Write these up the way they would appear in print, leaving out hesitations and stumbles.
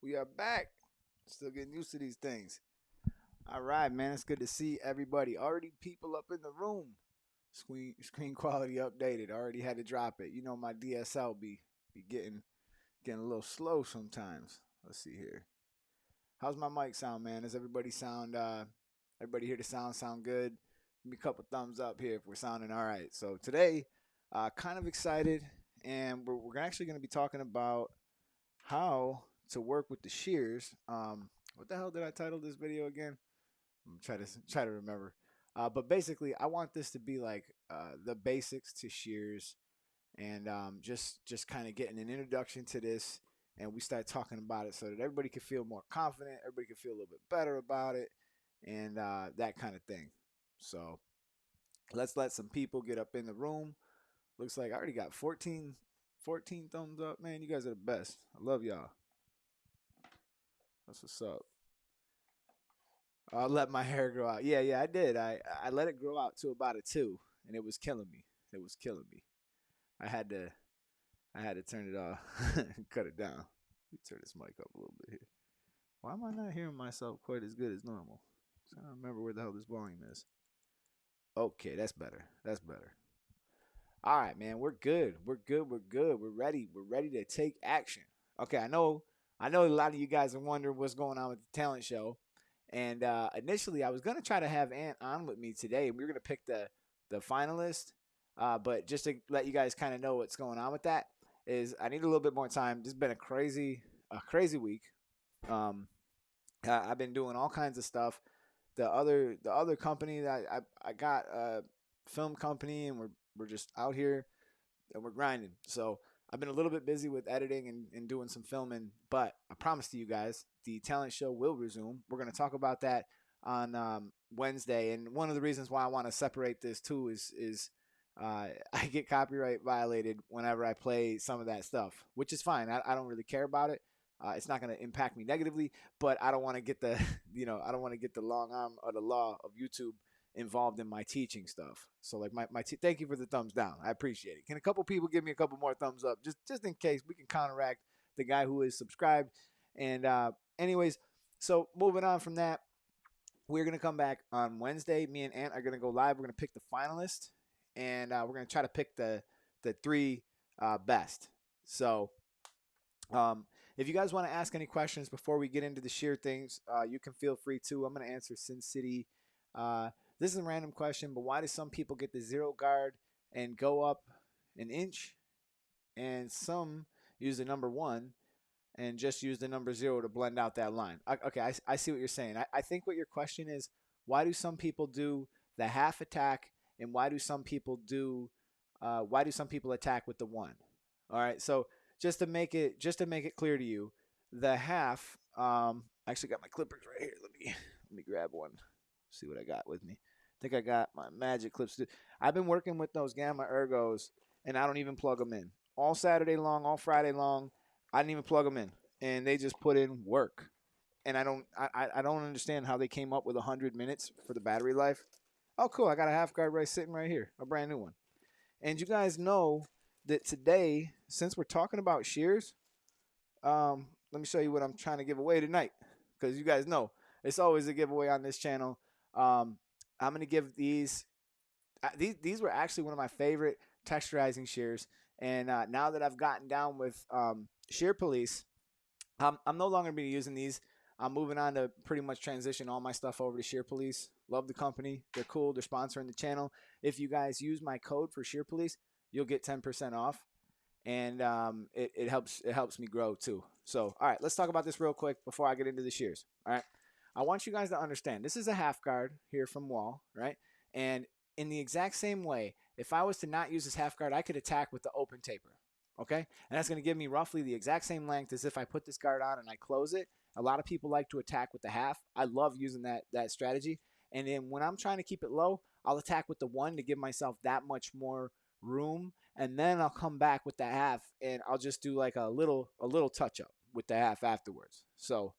We are back. Still getting used to these things. All right, man. It's good to see everybody. Already people up in the room. Screen quality updated. Already had to drop it. You know my DSL be getting a little slow sometimes. Let's see here. How's my mic sound, man? Does everybody sound everybody hear the sound good? Give me a couple thumbs up here if we're sounding all right. So today, kind of excited, and we're actually going to be talking about how to work with the shears. What the hell did I title this video again? I'm try to remember. But basically, I want this to be like the basics to shears, and just kind of getting an introduction to this, and we start talking about it so that everybody can feel more confident, everybody can feel a little bit better about it, and that kind of thing. So let's let some people get up in the room. Looks like I already got 14 thumbs up, man. You guys are the best. I love y'all. That's what's up. I let my hair grow out. Yeah, I did. I let it grow out to about a 2, and it was killing me. It was killing me. I had to I had to turn it off, cut it down. Let me turn this mic up a little bit here. Why am I not hearing myself quite as good as normal? I don't remember where the hell this volume is. Okay, that's better. That's better. All right, man. We're good. We're good. We're good. We're ready. We're ready to take action. Okay, I know a lot of you guys are wondering what's going on with the talent show. And initially, I was gonna try to have Ant on with me today. We were gonna pick the finalist, but just to let you guys kind of know what's going on with that is I need a little bit more time. This has been a crazy week. Um, I've been doing all kinds of stuff. The other company that I got a film company, and we're just out here and we're grinding. So I've been a little bit busy with editing and doing some filming, but I promise to you guys, the talent show will resume. We're going to talk about that on Wednesday. And one of the reasons why I want to separate this too is I get copyright violated whenever I play some of that stuff, which is fine. I don't really care about it. It's not going to impact me negatively, but I don't want to get the I don't want to get the long arm of the law of YouTube involved in my teaching stuff. So like thank you for the thumbs down. I appreciate it. Can a couple people give me a couple more thumbs up just in case we can counteract the guy who is subscribed. And anyways, so moving on from that, we're gonna come back on Wednesday. Me and Ant are gonna go live. We're gonna pick the finalists, and we're gonna try to pick the 3 best. So if you guys want to ask any questions before we get into the sheer things, you can feel free to. I'm going to answer Sin City. Uh, this is a random question, but why do some people get the zero guard and go up an inch, and some use the number 1 and just use the number 0 to blend out that line? Okay, I see what you're saying. I think what your question is, why do some people do the half attack, and why do some people attack with the 1? All right, so just to make it clear to you, the half. I actually got my clippers right here. Let me grab one. See what I got with me. I think I got my magic clips. I've been working with those Gamma Ergos, and I don't even plug them in all Saturday long, all Friday long. I didn't even plug them in, and they just put in work. And I don't understand how they came up with 100 minutes for the battery life. Oh, cool! I got a half guard right sitting right here, a brand new one. And you guys know that today, since we're talking about shears, let me show you what I'm trying to give away tonight, because you guys know it's always a giveaway on this channel. I'm gonna give these. These were actually one of my favorite texturizing shears, and now that I've gotten down with Shear Police, I'm no longer be using these. I'm moving on to pretty much transition all my stuff over to Shear Police. Love the company. They're cool. They're sponsoring the channel. If you guys use my code for Shear Police, you'll get 10% off, and it helps me grow too. So all right, let's talk about this real quick before I get into the shears. All right, I want you guys to understand this is a half guard here from Wall, right? And in the exact same way, if I was to not use this half guard, I could attack with the open taper. Okay, and that's going to give me roughly the exact same length as if I put this guard on and I close it. A lot of people like to attack with the half. I love using that strategy. And then when I'm trying to keep it low, I'll attack with the 1 to give myself that much more room, and then I'll come back with the half, and I'll just do like a little touch up with the half afterwards. So,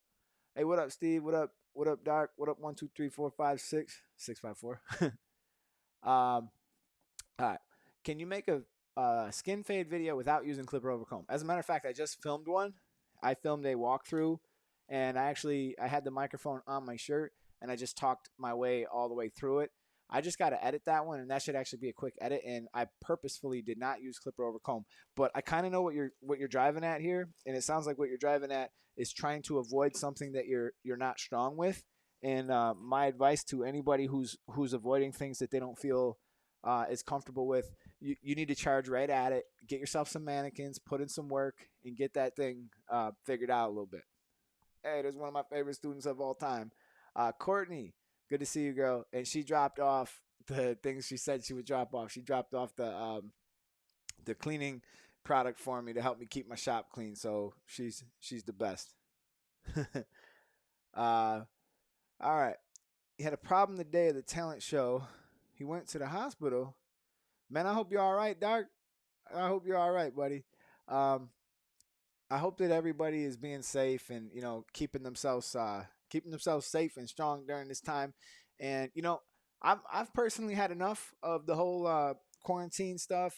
hey, what up, Steve? What up? What up, Dark? What up? 1, 2, 3, 4, 5, 6, 6, 5, 4. All right. Can you make a skin fade video without using clipper over comb? As a matter of fact, I just filmed one. I filmed a walkthrough and I had the microphone on my shirt, and I just talked my way all the way through it. I just got to edit that one, and that should actually be a quick edit. And I purposefully did not use clipper over comb, but I kind of know what you're driving at here, and it sounds like what you're driving at is trying to avoid something that you're not strong with. And my advice to anybody who's avoiding things that they don't feel is comfortable with, you need to charge right at it. Get yourself some mannequins, put in some work, and get that thing figured out a little bit. Hey, there's one of my favorite students of all time, Courtney. Good to see you, girl. And she dropped off the things she said she would drop off. She dropped off the cleaning product for me to help me keep my shop clean. So she's the best. All right. He had a problem the day of the talent show. He went to the hospital. Man, I hope you're all right, Dark. I hope you're all right, buddy. Um, I hope that everybody is being safe and keeping themselves safe and strong during this time. And I've personally had enough of the whole quarantine stuff.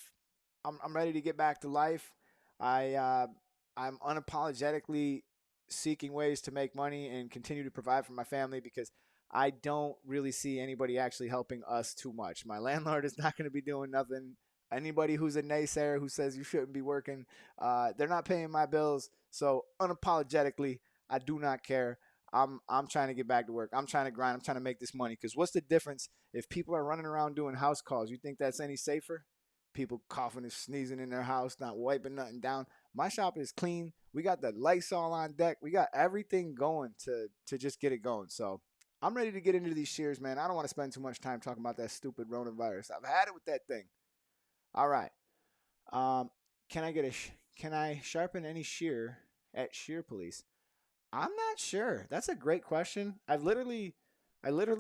I'm ready to get back to life. I'm unapologetically seeking ways to make money and continue to provide for my family because I don't really see anybody actually helping us too much. My landlord is not going to be doing nothing. Anybody who's a naysayer who says you shouldn't be working, they're not paying my bills. So unapologetically, I do not care. I'm trying to get back to work. I'm trying to grind. I'm trying to make this money. Because what's the difference if people are running around doing house calls? You think that's any safer? People coughing and sneezing in their house, not wiping nothing down. My shop is clean. We got the Lysol on deck. We got everything going to just get it going. So I'm ready to get into these shears, man. I don't want to spend too much time talking about that stupid coronavirus. I've had it with that thing. All right. Can I sharpen any shear at Shear Police? I'm not sure. That's a great question. I literally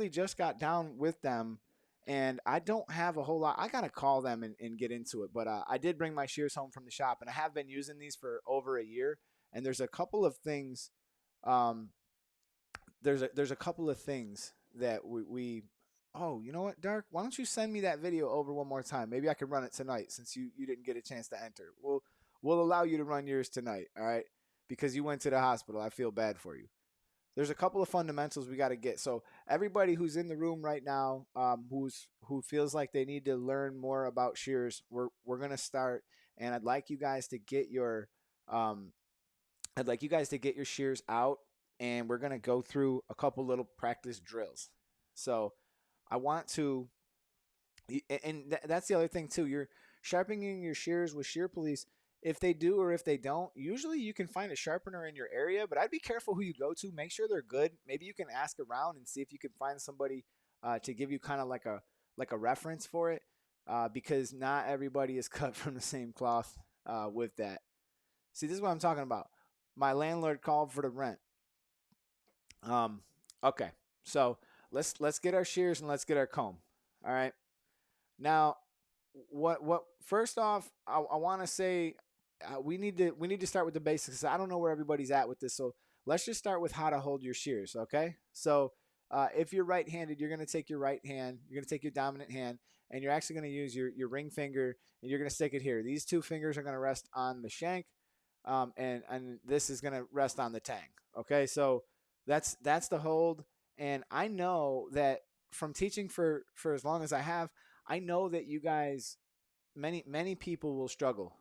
just got down with them, and I don't have a whole lot. I gotta call them and get into it. But I did bring my shears home from the shop, and I have been using these for over a year. And there's a couple of things. There's a couple of things that we. Oh, you know what, Dark? Why don't you send me that video over one more time? Maybe I can run it tonight since you didn't get a chance to enter. We'll allow you to run yours tonight, all right? Because you went to the hospital. I feel bad for you. There's a couple of fundamentals we got to get. So everybody who's in the room right now, who feels like they need to learn more about shears, we're gonna start, and I'd like you guys to get your shears out, and we're gonna go through a couple little practice drills. So I want to, and that's the other thing too. You're sharpening your shears with Shear Police. If they do or if they don't, usually you can find a sharpener in your area, but I'd be careful who you go to. Make sure they're good. Maybe you can ask around and see if you can find somebody to give you kind of like a reference for it, because not everybody is cut from the same cloth with that. See, this is what I'm talking about. My landlord called for the rent. Okay, so let's get our shears and let's get our comb. All right. Now, what first off, I want to say we need to start with the basics. I don't know where everybody's at with this, so let's just start with how to hold your shears. Okay. So if you're right-handed, you're going to take your right hand, you're going to take your dominant hand, and you're actually going to use your ring finger, and you're going to stick it here. These two fingers are going to rest on the shank, and this is going to rest on the tang. Okay. So that's the hold. And I know that from teaching for as long as I have, I know that you guys, many people will struggle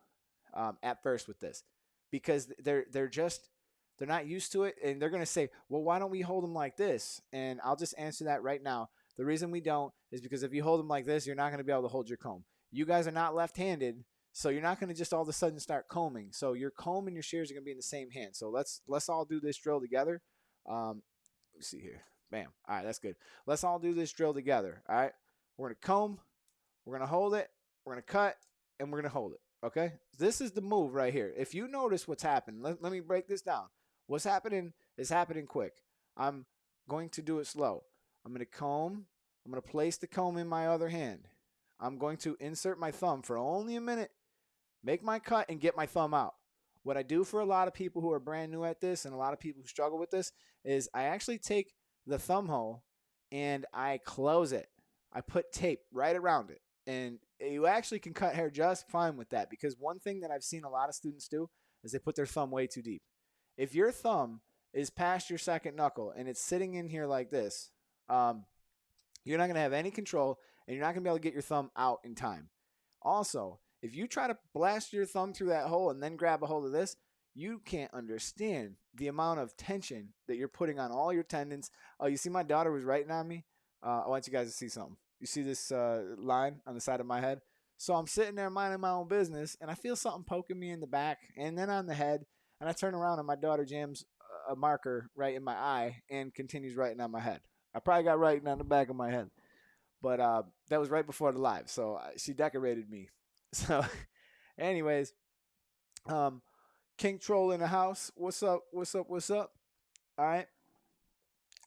at first with this because they're not used to it, and they're going to say, well, why don't we hold them like this? And I'll just answer that right now. The reason we don't is because if you hold them like this, you're not going to be able to hold your comb. You guys are not left-handed, so you're not going to just all of a sudden start combing. So your comb and your shears are going to be in the same hand. So let's all do this drill together. Let's see here. Bam. All right, that's good. Let's all do this drill together. All right. We're going to comb. We're going to hold it. We're going to cut. And we're going to hold it. Okay. This is the move right here. If you notice what's happening, let me break this down. What's happening is happening quick. I'm going to do it slow. I'm going to comb. I'm going to place the comb in my other hand. I'm going to insert my thumb for only a minute, make my cut, and get my thumb out. What I do for a lot of people who are brand new at this and a lot of people who struggle with this is I actually take the thumb hole and I close it. I put tape right around it. And you actually can cut hair just fine with that, because one thing that I've seen a lot of students do is they put their thumb way too deep. If your thumb is past your second knuckle and it's sitting in here like this, you're not going to have any control and you're not going to be able to get your thumb out in time. Also, if you try to blast your thumb through that hole and then grab a hold of this, you can't understand the amount of tension that you're putting on all your tendons. Oh, you see my daughter was writing on me? I want you guys to see something. You see this line on the side of my head? So I'm sitting there minding my own business, and I feel something poking me in the back and then on the head. And I turn around, and my daughter jams a marker right in my eye and continues writing on my head. I probably got writing on the back of my head. But that was right before the live, so she decorated me. So, anyways, King Troll in the house. What's up? What's up? What's up? All right.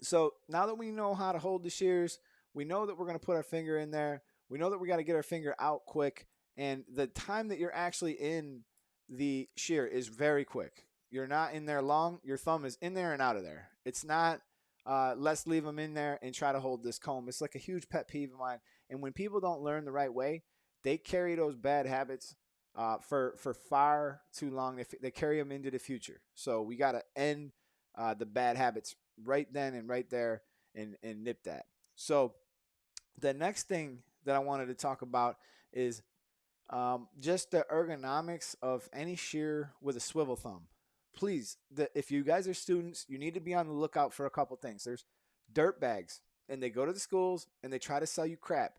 So now that we know how to hold the shears, we know that we're going to put our finger in there. We know that we got to get our finger out quick. And the time that you're actually in the shear is very quick. You're not in there long. Your thumb is in there and out of there. It's not, let's leave them in there and try to hold this comb. It's like a huge pet peeve of mine. And when people don't learn the right way, they carry those bad habits for far too long. They carry them into the future. So we got to end the bad habits right then and right there and nip that. So the next thing that I wanted to talk about is just the ergonomics of any shear with a swivel thumb. Please, if you guys are students, you need to be on the lookout for a couple things. There's dirt bags, and they go to the schools and they try to sell you crap.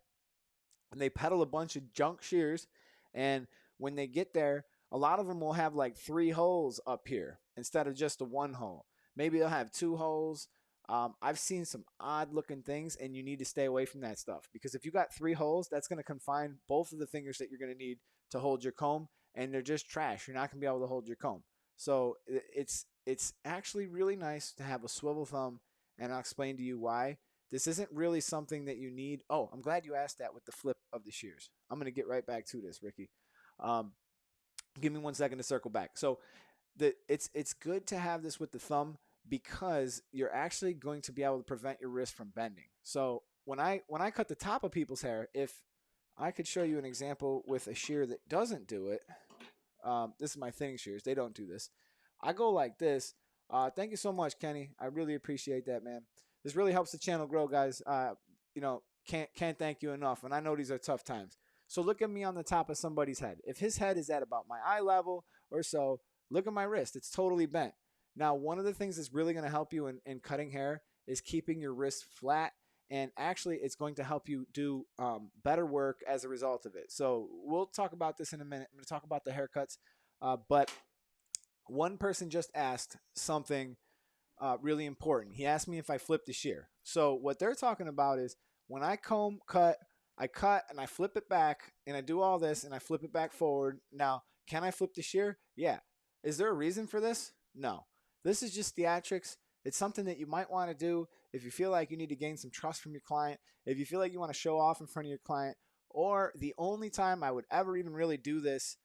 And they peddle a bunch of junk shears, and when they get there, a lot of them will have like 3 holes up here instead of just a 1 hole. Maybe they'll have 2 holes. I've seen some odd looking things, and you need to stay away from that stuff, because if you got 3 holes, that's going to confine both of the fingers that you're going to need to hold your comb, and they're just trash. You're not going to be able to hold your comb. So it's actually really nice to have a swivel thumb, and I'll explain to you why. This isn't really something that you need. Oh, I'm glad you asked that with the flip of the shears. I'm going to get right back to this, Ricky. Give me 1 second to circle back. So it's good to have this with the thumb, because you're actually going to be able to prevent your wrist from bending. So when I cut the top of people's hair, if I could show you an example with a shear that doesn't do it, this is my thinning shears. They don't do this. I go like this. Thank you so much, Kenny. I really appreciate that, man. This really helps the channel grow, guys. Can't thank you enough. And I know these are tough times. So look at me on the top of somebody's head. If his head is at about my eye level or so, look at my wrist. It's totally bent. Now, one of the things that's really going to help you in cutting hair is keeping your wrist flat. And actually, it's going to help you do better work as a result of it. So we'll talk about this in a minute. I'm going to talk about the haircuts. But one person just asked something really important. He asked me if I flip the shear. So what they're talking about is when I comb, I cut and I flip it back, and I do all this and I flip it back forward. Now, can I flip the shear? Yeah. Is there a reason for this? No. This is just theatrics. It's something that you might want to do if you feel like you need to gain some trust from your client, if you feel like you want to show off in front of your client, or the only time I would ever even really do this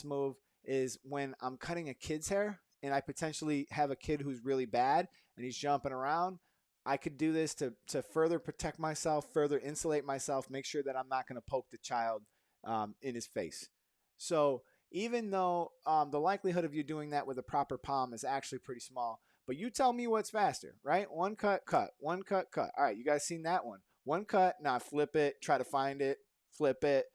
move is when I'm cutting a kid's hair and I potentially have a kid who's really bad and he's jumping around. I could do this to further protect myself, further insulate myself, make sure that I'm not going to poke the child in his face. So even though the likelihood of you doing that with a proper palm is actually pretty small, but you tell me what's faster, right? One cut, cut. One cut, cut. All right, you guys seen that one. One cut, now flip it, try to find it, flip it,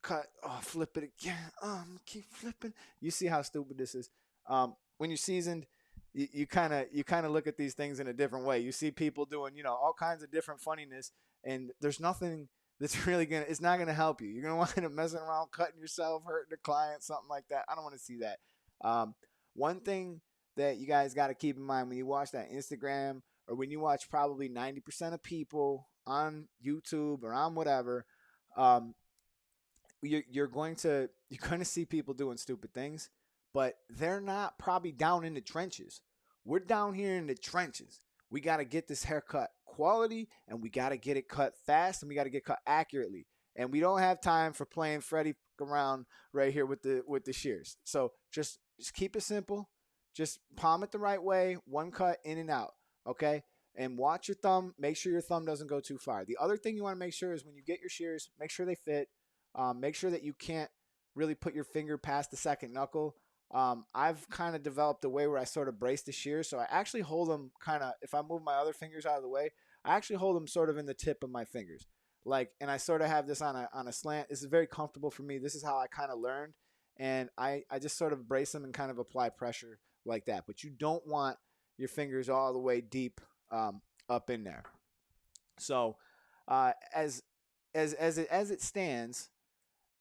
cut, oh, flip it again. Keep flipping. You see how stupid this is. When you're seasoned, you kind of look at these things in a different way. You see people doing, all kinds of different funniness, and there's nothing that's really it's not gonna help you. You're gonna wind up messing around, cutting yourself, hurting the client, something like that. I don't want to see that. One thing that you guys got to keep in mind when you watch that Instagram, or when you watch probably 90% of people on YouTube or on whatever, you're going to see people doing stupid things, but they're not probably down in the trenches. We're down here in the trenches. We got to get this haircut quality, and we got to get it cut fast, and we got to get cut accurately. And we don't have time for playing Freddy around right here with the shears. So just keep it simple. Just palm it the right way, one cut in and out, okay? And watch your thumb. Make sure your thumb doesn't go too far. The other thing you want to make sure is when you get your shears, make sure they fit. Make sure that you can't really put your finger past the second knuckle. I've kind of developed a way where I sort of brace the shears. So I actually hold them kind of, if I move my other fingers out of the way, I actually hold them sort of in the tip of my fingers. Like, and I sort of have this on a slant. This is very comfortable for me. This is how I kind of learned. And I just sort of brace them and kind of apply pressure like that. But you don't want your fingers all the way deep up in there. So as it stands,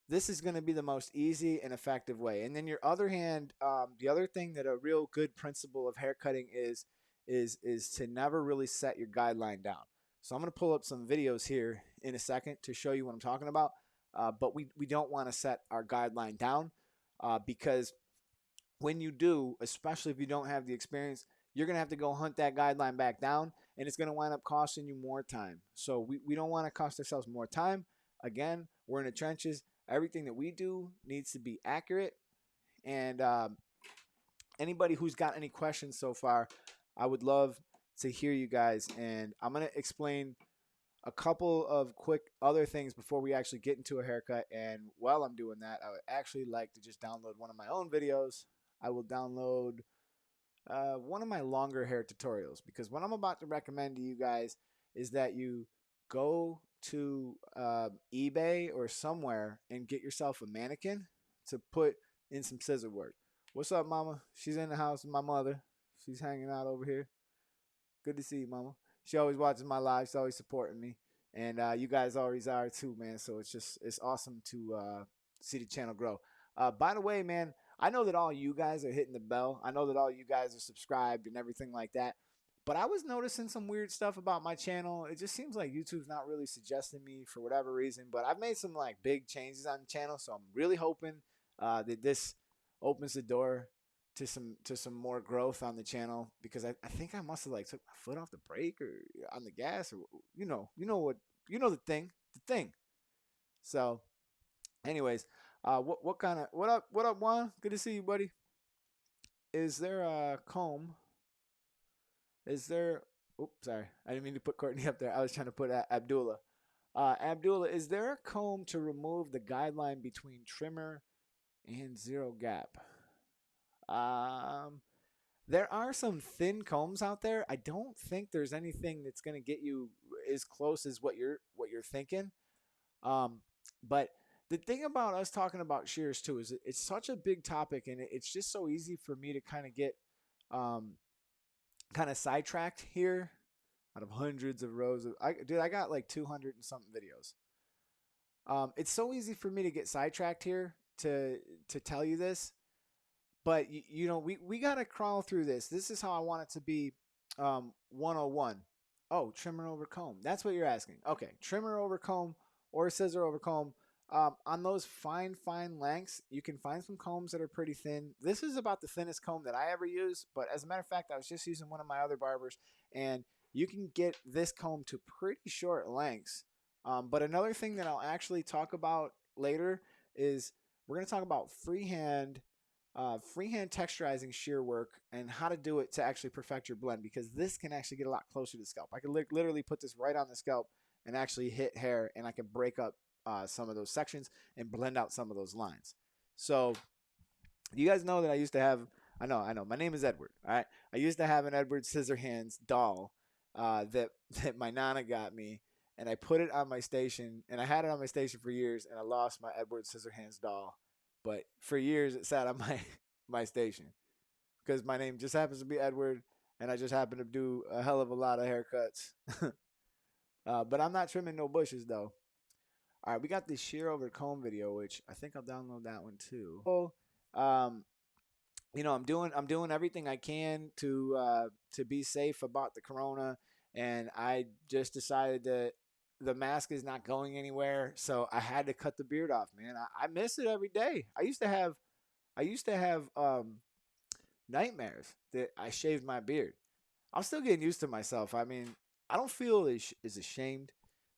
this is going to be the most easy and effective way. And then your other hand, the other thing that a real good principle of haircutting is to never really set your guideline down. So I'm going to pull up some videos here in a second to show you what I'm talking about. But we don't want to set our guideline down because when you do, especially if you don't have the experience, you're going to have to go hunt that guideline back down, and it's going to wind up costing you more time. So we don't want to cost ourselves more time. Again, we're in the trenches. Everything that we do needs to be accurate. And anybody who's got any questions so far, I would love to hear you guys. And I'm going to explain a couple of quick other things before we actually get into a haircut. And while I'm doing that, I would actually like to just download one of my own videos. I will download one of my longer hair tutorials, because what I'm about to recommend to you guys is that you go to eBay or somewhere and get yourself a mannequin to put in some scissor work. What's up, mama? She's in the house with my mother. She's hanging out over here. Good to see you, mama. She always watches my live. She's always supporting me. And you guys always are too, man. So it's awesome to see the channel grow. By the way, man, I know that all you guys are hitting the bell. I know that all you guys are subscribed and everything like that. But I was noticing some weird stuff about my channel. It just seems like YouTube's not really suggesting me for whatever reason. But I've made some like big changes on the channel, so I'm really hoping that this opens the door to some more growth on the channel, because I think I must have like took my foot off the brake or on the gas, or the thing. So, anyways, what up, Juan? Good to see you, buddy. Is there a comb? Is there? Oops, sorry, I didn't mean to put Courtney up there. I was trying to put Abdullah. Abdullah, is there a comb to remove the guideline between trimmer and zero gap? Um, There are some thin combs out there. I don't think there's anything that's going to get you as close as what you're thinking. Um, but the thing about us talking about shears too is it's such a big topic, and it's just so easy for me to kind of get um, kind of sidetracked here out of hundreds of rows of I got like 200 and something videos. It's so easy for me to get sidetracked here to tell you this, but we got to crawl through this. This is how I want it to be 101. Oh, trimmer over comb. That's what you're asking. Okay, trimmer over comb or scissor over comb. On those fine lengths, you can find some combs that are pretty thin. This is about the thinnest comb that I ever use, but as a matter of fact, I was just using one of my other barbers, and you can get this comb to pretty short lengths. But another thing that I'll actually talk about later is we're going to talk about freehand texturizing shear work and how to do it to actually perfect your blend, because this can actually get a lot closer to the scalp. I can literally put this right on the scalp and actually hit hair, and I can break up some of those sections and blend out some of those lines. So you guys know that I used to have, I know, my name is Edward, all right? I used to have an Edward Scissorhands doll that my Nana got me, and I put it on my station, and I had it on my station for years, and I lost my Edward Scissorhands doll. But for years, it sat on my station because my name just happens to be Edward, and I just happen to do a hell of a lot of haircuts. But I'm not trimming no bushes though. All right, we got this shear over comb video, which I think I'll download that one too. So, um, I'm doing everything I can to be safe about the corona, and I just decided that the mask is not going anywhere, so I had to cut the beard off, man. I miss it every day. I used to have nightmares that I shaved my beard. I'm still getting used to myself. I mean, I don't feel as ashamed.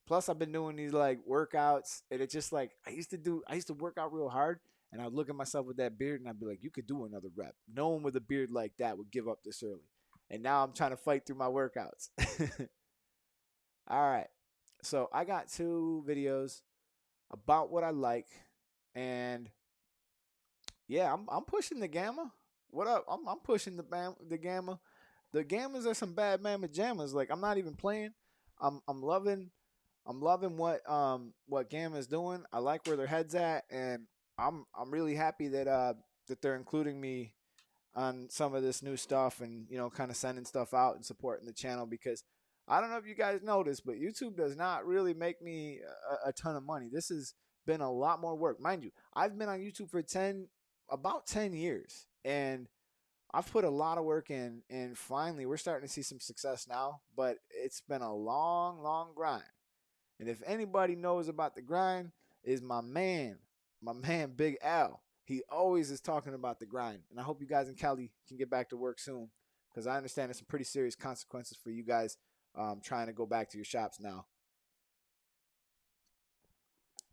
Plus, I've been doing these like workouts, and it's just like I used to work out real hard, and I'd look at myself with that beard, and I'd be like, you could do another rep. No one with a beard like that would give up this early. And now I'm trying to fight through my workouts. All right. So I got two videos about what I like, and Yeah, I'm pushing the gamma. What up? I'm pushing the gamma. The gammas are some bad mamma jammas. Like I'm not even playing. I'm loving what Gamma is doing. I like where their heads at, and I'm really happy that they're including me on some of this new stuff, and kind of sending stuff out and supporting the channel, because I don't know if you guys noticed, but YouTube does not really make me a ton of money. This has been a lot more work, mind you. I've been on YouTube for about 10 years, and I've put a lot of work in, and finally we're starting to see some success now, but it's been a long, long grind. And if anybody knows about the grind, is my man Big Al. He always is talking about the grind. And I hope you guys in Cali can get back to work soon, because I understand there's some pretty serious consequences for you guys trying to go back to your shops now.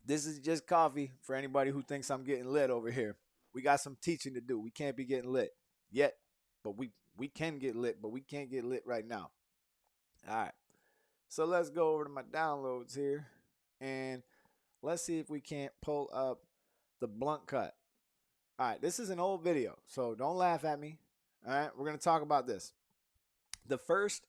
This is just coffee for anybody who thinks I'm getting lit over here. We got some teaching to do. We can't be getting lit yet, but we can get lit, but we can't get lit right now. All right. So let's go over to my downloads here, and let's see if we can't pull up the blunt cut. All right, this is an old video, so don't laugh at me. All right, we're going to talk about this. The first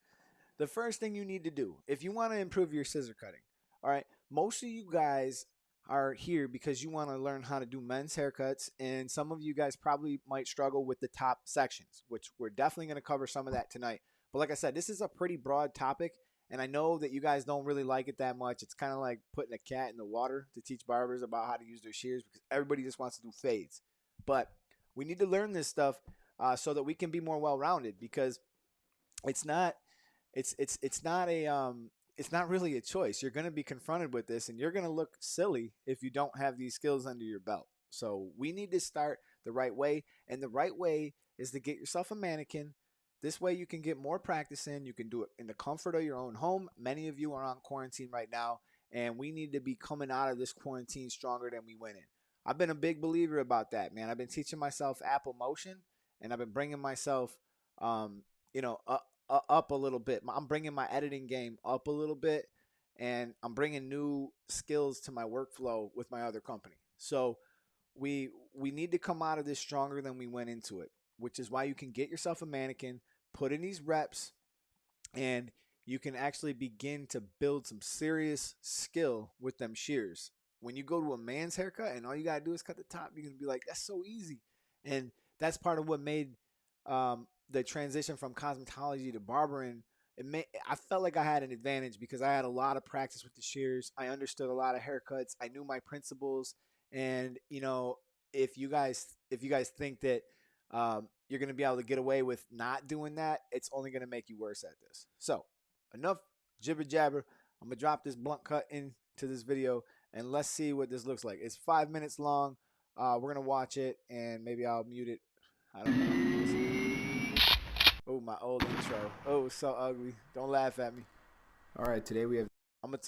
thing you need to do if you want to improve your scissor cutting. All right, most of you guys are here because you want to learn how to do men's haircuts, and some of you guys probably might struggle with the top sections, which we're definitely going to cover some of that tonight. But like I said, this is a pretty broad topic, and I know that you guys don't really like it that much. It's kind of like putting a cat in the water to teach barbers about how to use their shears, because everybody just wants to do fades. But we need to learn this stuff so that we can be more well-rounded, because it's not it's not a it's not really a choice. You're going to be confronted with this, and you're going to look silly if you don't have these skills under your belt. So we need to start the right way, and the right way is to get yourself a mannequin. This way you can get more practice in. You can do it in the comfort of your own home. Many of you are on quarantine right now, and we need to be coming out of this quarantine stronger than we went in. I've been a big believer about that, man. I've been teaching myself Apple Motion, and I've been bringing myself, um, up a little bit. I'm bringing my editing game up a little bit, and I'm bringing new skills to my workflow with my other company. So we need to come out of this stronger than we went into it, which is why you can get yourself a mannequin, put in these reps, and you can actually begin to build some serious skill with them shears. When you go to a man's haircut and all you gotta do is cut the top, you're gonna be like, that's so easy. And that's part of what made the transition from cosmetology to barbering. I felt like I had an advantage because I had a lot of practice with the shears. I understood a lot of haircuts. I knew my principles. And if you guys think that you're going to be able to get away with not doing that, it's only going to make you worse at this. So enough jibber jabber. I'm going to drop this blunt cut into this video, and let's see what this looks like. It's 5 minutes long. We're going to watch it, and maybe I'll mute it. I don't know. Oh, my old intro. Oh, so ugly. Don't laugh at me. All right, today we have. I'm gonna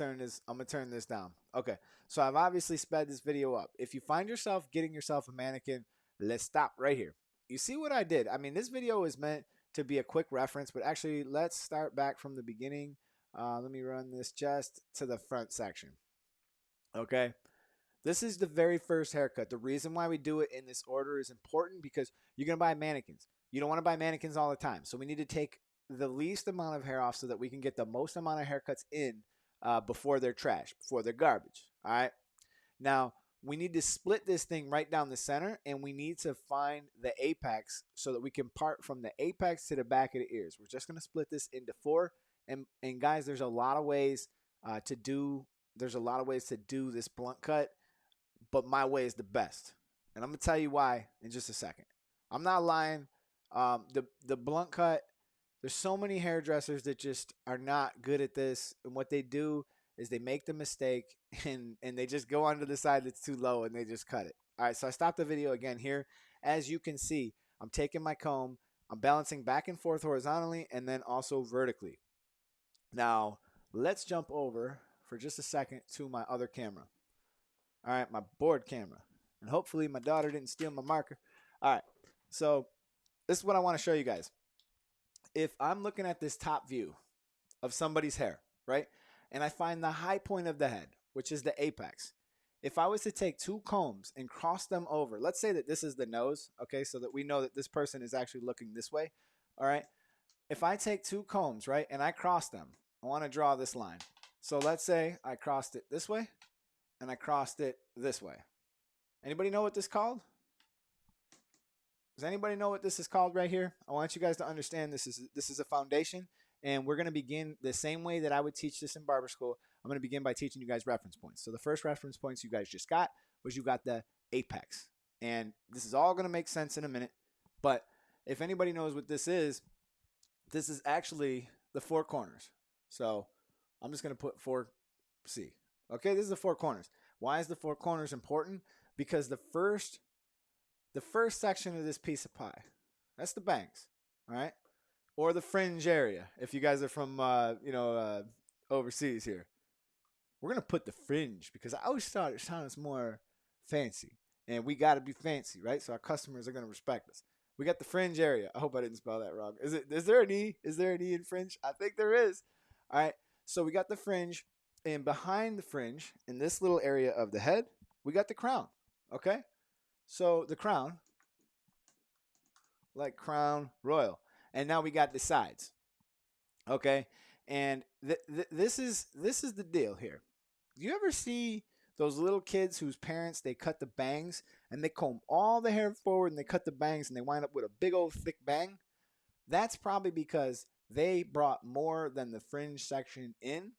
turn this down. Okay, so I've obviously sped this video up. If you find yourself getting yourself a mannequin, let's stop right here. You see what I did? I mean, this video is meant to be a quick reference, but actually, let's start back from the beginning. Let me run this just to the front section. Okay. This is the very first haircut. The reason why we do it in this order is important because you're going to buy mannequins. You don't want to buy mannequins all the time. So we need to take the least amount of hair off so that we can get the most amount of haircuts in before they're trash, before they're garbage. All right. Now, we need to split this thing right down the center, and we need to find the apex so that we can part from the apex to the back of the ears. We're just going to split this into 4. And guys, there's a lot of ways to do this blunt cut, but my way is the best. And I'm going to tell you why in just a second. I'm not lying. The blunt cut, there's so many hairdressers that just are not good at this. And what they do is they make the mistake and they just go onto the side that's too low and they just cut it. All right, so I stopped the video again here. As you can see, I'm taking my comb. I'm balancing back and forth horizontally and then also vertically. Now, let's jump over for just a second to my other camera. All right, my board camera. And hopefully my daughter didn't steal my marker. All right, so this is what I want to show you guys. If I'm looking at this top view of somebody's hair, right, and I find the high point of the head, which is the apex, if I was to take 2 combs and cross them over, let's say that this is the nose, okay, so that we know that this person is actually looking this way, all right? If I take 2 combs, right, and I cross them, I want to draw this line. So let's say I crossed it this way and I crossed it this way. Anybody know what this is called? Does anybody know what this is called right here? I want you guys to understand this is a foundation, and we're going to begin the same way that I would teach this in barber school. I'm going to begin by teaching you guys reference points. So the first reference points you guys just got was you got the apex. And this is all going to make sense in a minute. But if anybody knows what this is actually the 4 corners. So I'm just going to put 4C. Okay, this is the 4 corners. Why is the 4 corners important? Because the first section of this piece of pie, that's the bangs, all right? Or the fringe area, if you guys are from, overseas here. We're going to put the fringe because I always thought it sounds more fancy. And we got to be fancy, right? So our customers are going to respect us. We got the fringe area. I hope I didn't spell that wrong. Is there an E? Is there an E in fringe? I think there is. All right. So we got the fringe. And behind the fringe, in this little area of the head, we got the crown. Okay? So the crown, like crown royal. And now we got the sides. Okay? And this is the deal here. Do you ever see those little kids whose parents, they cut the bangs and they comb all the hair forward and they cut the bangs and they wind up with a big old thick bang? That's probably because they brought more than the fringe section in.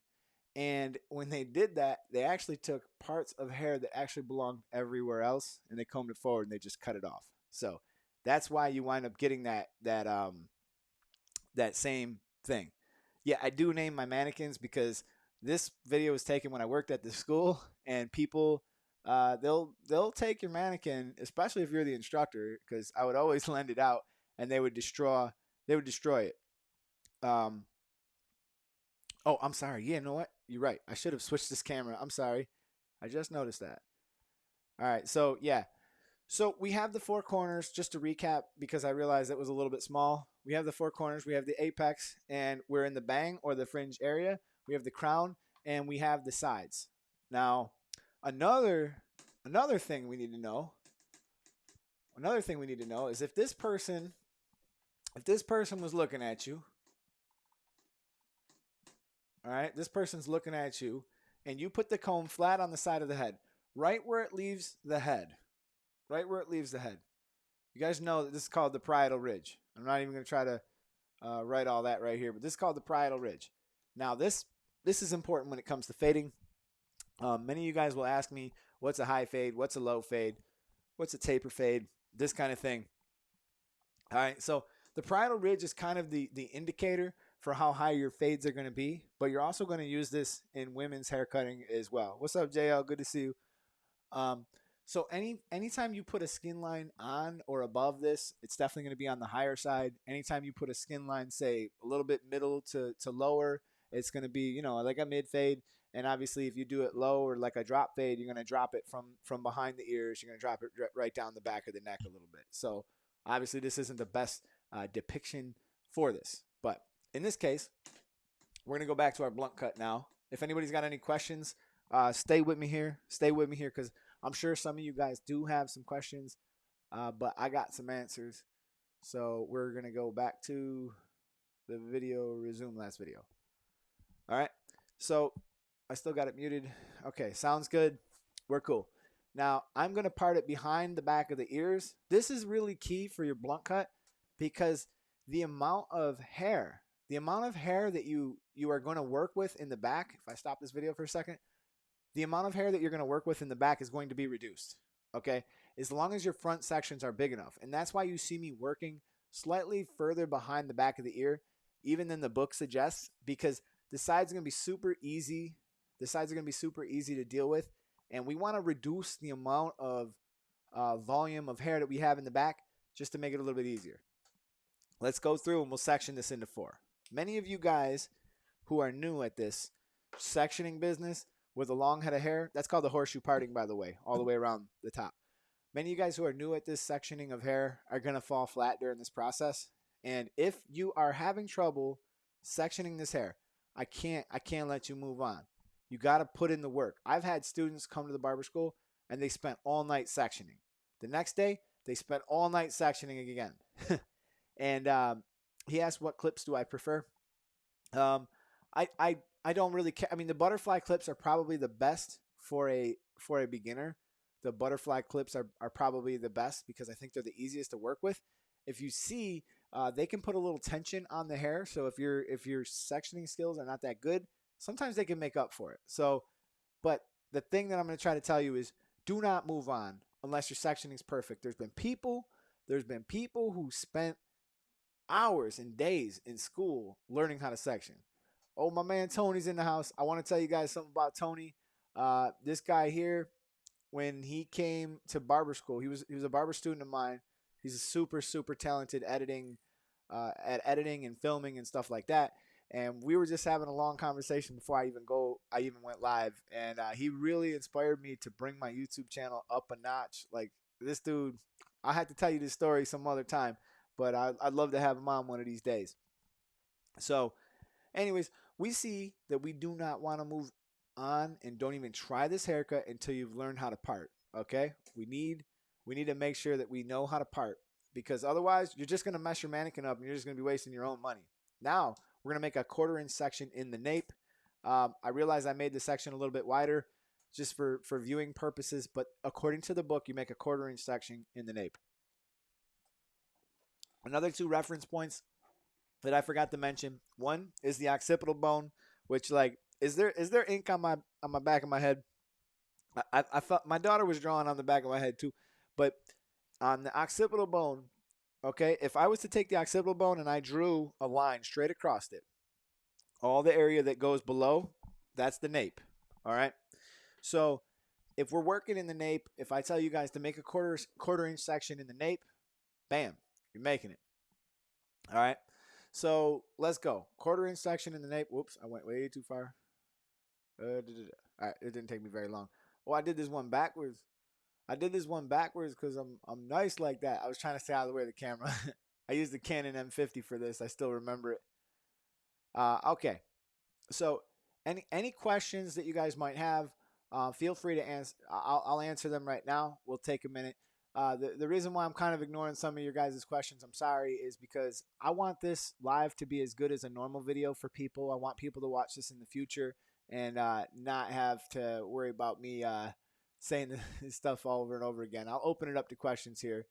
And when they did that, they actually took parts of hair that actually belonged everywhere else and they combed it forward and they just cut it off. So that's why you wind up getting that same thing. Yeah, I do name my mannequins because this video was taken when I worked at the school, and people they'll take your mannequin, especially if you're the instructor, because I would always lend it out and they would destroy it. Oh, I'm sorry. Yeah, you know what? You're right. I should have switched this camera. I'm sorry. I just noticed that. All right. So, yeah. So, we have the 4 corners. Just to recap, because I realized it was a little bit small. We have the 4 corners. We have the apex, and we're in the bang or the fringe area. We have the crown, and we have the sides. Now, another thing we need to know. Another thing we need to know is if this person was looking at you. All right, this person's looking at you, and you put the comb flat on the side of the head, right where it leaves the head. Right where it leaves the head. You guys know that this is called the parietal ridge. I'm not even going to try to write all that right here, but this is called the parietal ridge. Now, this is important when it comes to fading. Many of you guys will ask me, what's a high fade? What's a low fade? What's a taper fade? This kind of thing. All right, so the parietal ridge is kind of the indicator for how high your fades are going to be, but you're also going to use this in women's hair cutting as well. What's up, JL? Good to see you. So anytime you put a skin line on or above this, it's definitely going to be on the higher side. Anytime you put a skin line, say a little bit middle to lower, it's going to be, like a mid fade. And obviously, if you do it low or like a drop fade, you're going to drop it from behind the ears. You're going to drop it right down the back of the neck a little bit. So obviously, this isn't the best depiction for this. But in this case, we're going to go back to our blunt cut now. If anybody's got any questions, stay with me here. Stay with me here because I'm sure some of you guys do have some questions, but I got some answers. So we're going to go back to the video, resume last video. All right. So I still got it muted. Okay, sounds good. We're cool. Now, I'm going to part it behind the back of the ears. This is really key for your blunt cut because the amount of hair that you are going to work with in the back, if I stop this video for a second, the amount of hair that you're going to work with in the back is going to be reduced, okay? As long as your front sections are big enough. And that's why you see me working slightly further behind the back of the ear, even than the book suggests, because the sides are going to be super easy. The sides are going to be super easy to deal with. And we want to reduce the amount of volume of hair that we have in the back just to make it a little bit easier. Let's go through and we'll section this into 4. Many of you guys who are new at this sectioning business with a long head of hair, that's called the horseshoe parting, by the way, all the way around the top. Many of you guys who are new at this sectioning of hair are going to fall flat during this process. And if you are having trouble sectioning this hair, I can't let you move on. You got to put in the work. I've had students come to the barber school and they spent all night sectioning. The next day, they spent all night sectioning again. And he asked, what clips do I prefer? Um, I don't really care. I mean, the butterfly clips are probably the best for a beginner. The butterfly clips are probably the best because I think they're the easiest to work with. If you see, they can put a little tension on the hair. So if your sectioning skills are not that good, sometimes they can make up for it. So, but the thing that I'm going to try to tell you is, do not move on unless your sectioning is perfect. There's been people who spent hours and days in school learning how to section. Oh, my man Tony's in the house. I want to tell you guys something about Tony. This guy here, when he came to barber school, he was a barber student of mine. He's a super talented editing and filming and stuff like that. And we were just having a long conversation before I even went live. And he really inspired me to bring my YouTube channel up a notch. Like, this dude, I had to tell you this story some other time, but I'd love to have him on one of these days. So, anyways, we see that we do not want to move on and don't even try this haircut until you've learned how to part. Okay? We need to make sure that we know how to part, because otherwise you're just going to mess your mannequin up and you're just going to be wasting your own money. Now, we're going to make a 1/4 inch section in the nape. I realize I made the section a little bit wider just for viewing purposes, but according to the book, you make a 1/4 inch section in the nape. Another 2 reference points that I forgot to mention. One is the occipital bone, which, like, is there ink on my back of my head? I felt my daughter was drawing on the back of my head too, but on the occipital bone, okay, if I was to take the occipital bone and I drew a line straight across it, all the area that goes below, that's the nape. All right. So if we're working in the nape, if I tell you guys to make a 1/4 inch section in the nape, bam, you're making it. All right. So let's go. 1/4 inch section in the nape. Whoops, I went way too far. All right, it didn't take me very long. Oh, I did this one backwards. Because I'm nice like that. I was trying to stay out of the way of the camera. I used the Canon M50 for this. I still remember it. Okay. So any questions that you guys might have, feel free to answer. I'll answer them right now. We'll take a minute. The reason why I'm kind of ignoring some of your guys' questions, I'm sorry, is because I want this live to be as good as a normal video for people. I want people to watch this in the future and not have to worry about me saying this stuff over and over again. I'll open it up to questions here.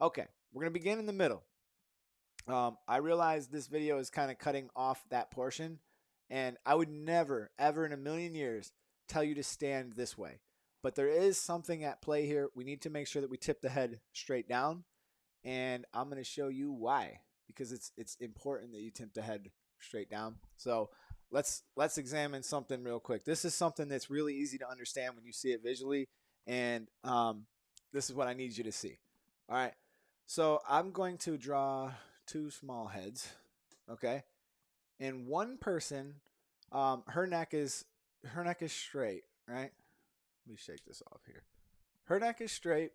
Okay, we're going to begin in the middle. I realize this video is kind of cutting off that portion, and I would never, ever in a million years tell you to stand this way. But there is something at play here. We need to make sure that we tip the head straight down, and I'm going to show you why, because it's important that you tip the head straight down. So let's examine something real quick. This is something that's really easy to understand when you see it visually, and this is what I need you to see. All right, so I'm going to draw 2 small heads, okay, and one person, her neck is straight, right? Let me shake this off here. Her neck is straight.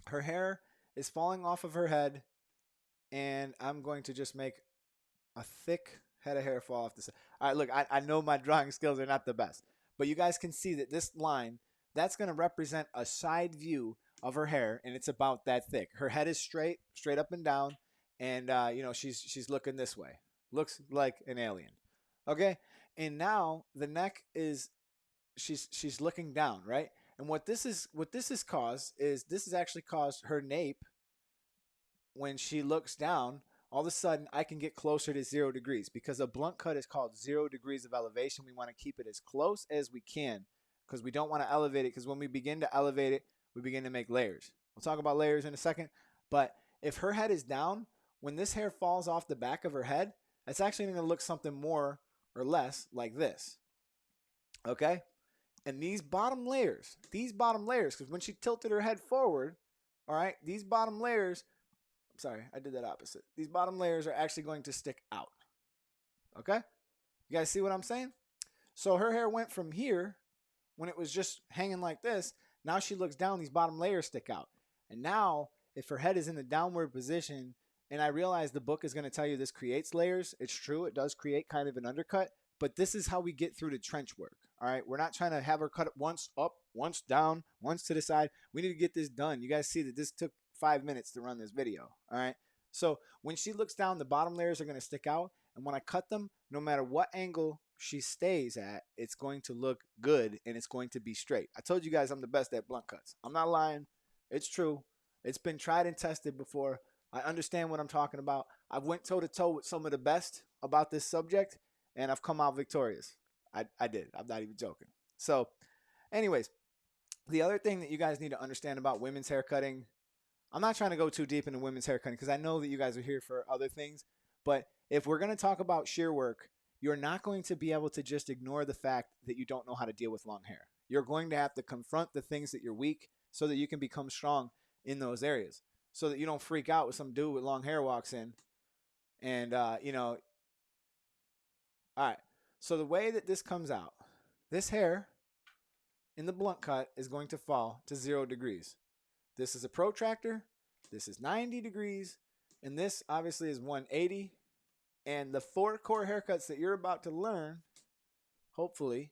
Her hair is falling off of her head. And I'm going to just make a thick head of hair fall off the side. All right, look, I know my drawing skills are not the best. But you guys can see that this line, that's going to represent a side view of her hair. And it's about that thick. Her head is straight up and down. And, you know, she's looking this way. Looks like an alien. Okay? And now the neck is... She's looking down, right? And what this has caused is this has actually caused her nape, when she looks down, all of a sudden I can get closer to 0 degrees, because a blunt cut is called 0 degrees of elevation. We want to keep it as close as we can because we don't want to elevate it, because when we begin to elevate it, we begin to make layers. We'll talk about layers in a second. But if her head is down, when this hair falls off the back of her head, it's actually going to look something more or less like this. Okay? And these bottom layers, because when she tilted her head forward, all right, these bottom layers, I'm sorry, I did that opposite. These bottom layers are actually going to stick out. Okay? You guys see what I'm saying? So her hair went from here, when it was just hanging like this, now she looks down, these bottom layers stick out. And now, if her head is in the downward position, and I realize the book is going to tell you this creates layers, it's true, it does create kind of an undercut, but this is how we get through the trench work. All right, we're not trying to have her cut it once up, once down, once to the side. We need to get this done. You guys see that this took 5 minutes to run this video. All right, so when she looks down, the bottom layers are going to stick out, and when I cut them, no matter what angle she stays at, it's going to look good and it's going to be straight. I told you guys I'm the best at blunt cuts. I'm not lying. It's true. It's been tried and tested before. I understand what I'm talking about. I've went toe to toe with some of the best about this subject, and I've come out victorious. I did. I'm not even joking. So, anyways, the other thing that you guys need to understand about women's hair cutting, I'm not trying to go too deep into women's hair cutting because I know that you guys are here for other things. But if we're going to talk about shear work, you're not going to be able to just ignore the fact that you don't know how to deal with long hair. You're going to have to confront the things that you're weak so that you can become strong in those areas, so that you don't freak out when some dude with long hair walks in and, all right. So the way that this comes out, this hair in the blunt cut is going to fall to 0 degrees. This is a protractor. This is 90 degrees. And this obviously is 180. And the 4 core haircuts that you're about to learn, hopefully,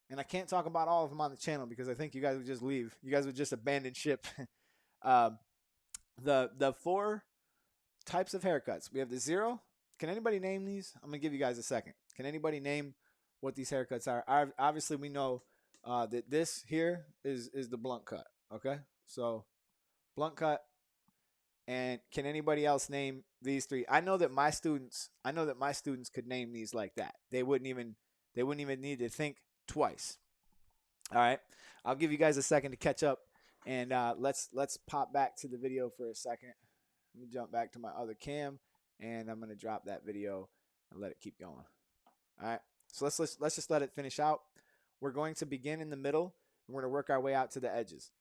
and I can't talk about all of them on the channel because I think you guys would just leave. You guys would just abandon ship. The 4 types of haircuts. We have the 0. Can anybody name these? I'm going to give you guys a second. Can anybody name what these haircuts are? Obviously, we know that this here is the blunt cut. Okay? So, blunt cut. And can anybody else name these 3? I know that my students could name these like that. They wouldn't even need to think twice. All right. I'll give you guys a second to catch up, and let's pop back to the video for a second. Let me jump back to my other cam, and I'm gonna drop that video and let it keep going. All right. So let's just let it finish out. We're going to begin in the middle, and we're gonna work our way out to the edges.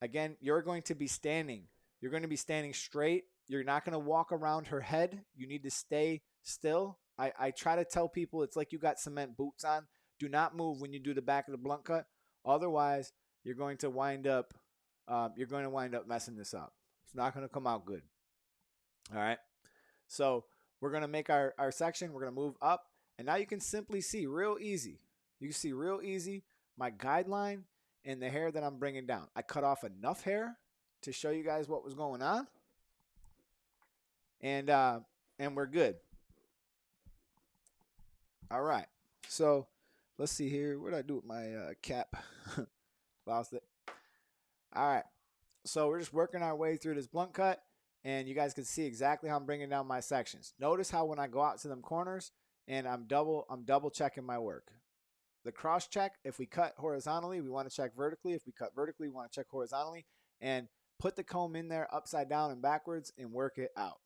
Again, you're going to be standing. You're going to be standing straight. You're not going to walk around her head. You need to stay still. I try to tell people it's like you got cement boots on. Do not move when you do the back of the blunt cut. Otherwise, you're going to wind up messing this up. It's not going to come out good. All right. So we're going to make our section. We're going to move up. And now you can simply see real easy. You can see real easy my guideline and the hair that I'm bringing down. I cut off enough hair to show you guys what was going on, and we're good. All right, so let's see here. What did I do with my cap? Lost it. All right, so we're just working our way through this blunt cut, and you guys can see exactly how I'm bringing down my sections. Notice how when I go out to them corners, and I'm double checking my work. The cross check, if we cut horizontally, we want to check vertically. If we cut vertically, we want to check horizontally, and put the comb in there upside down and backwards and work it out.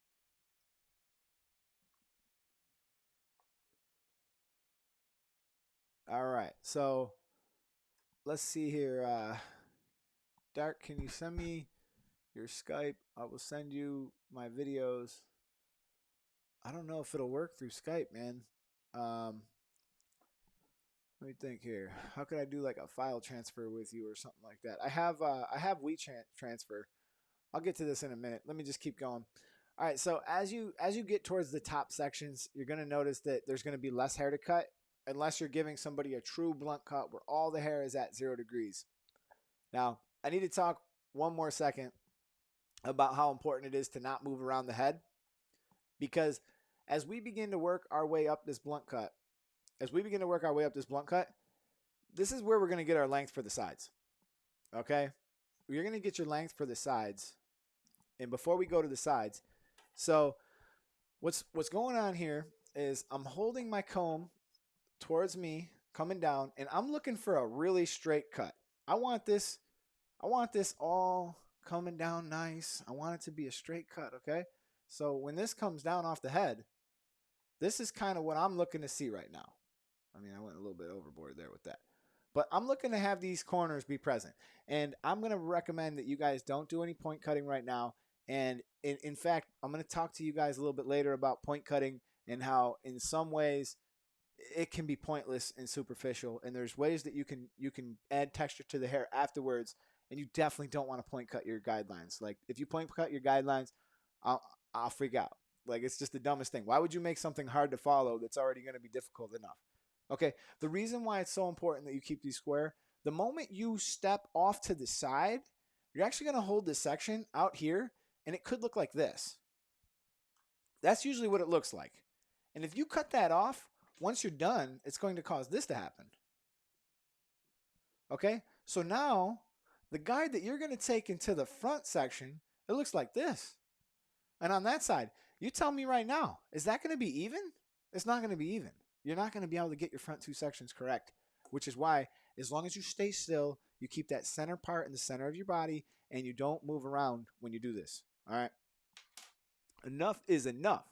All right, so let's see here. Dark, can you send me your Skype? I will send you my videos. I don't know if it'll work through Skype, man. Let me think here. How could I do like a file transfer with you or something like that? I have WeTransfer. I'll get to this in a minute. Let me just keep going. All right, so as you get towards the top sections, you're going to notice that there's going to be less hair to cut unless you're giving somebody a true blunt cut where all the hair is at 0 degrees. Now, I need to talk one more second about how important it is to not move around the head, because as we begin to work our way up this blunt cut, this is where we're going to get our length for the sides. Okay? You're going to get your length for the sides. And before we go to the sides, so what's going on here is I'm holding my comb towards me, coming down, and I'm looking for a really straight cut. I want this all coming down nice. I want it to be a straight cut, okay? So when this comes down off the head, this is kind of what I'm looking to see right now. I mean, I went a little bit overboard there with that. But I'm looking to have these corners be present. And I'm going to recommend that you guys don't do any point cutting right now. And in fact, I'm going to talk to you guys a little bit later about point cutting and how in some ways it can be pointless and superficial. And there's ways that you can add texture to the hair afterwards. And you definitely don't want to point cut your guidelines. Like if you point cut your guidelines, I'll freak out. Like it's just the dumbest thing. Why would you make something hard to follow that's already going to be difficult enough? Okay, the reason why it's so important that you keep these square, the moment you step off to the side, you're actually going to hold this section out here, and it could look like this. That's usually what it looks like. And if you cut that off, once you're done, it's going to cause this to happen. Okay, so now the guide that you're going to take into the front section, it looks like this. And on that side, you tell me right now, is that going to be even? It's not going to be even. You're not going to be able to get your front two sections correct, which is why, as long as you stay still, you keep that center part in the center of your body, and you don't move around when you do this. All right? Enough is enough.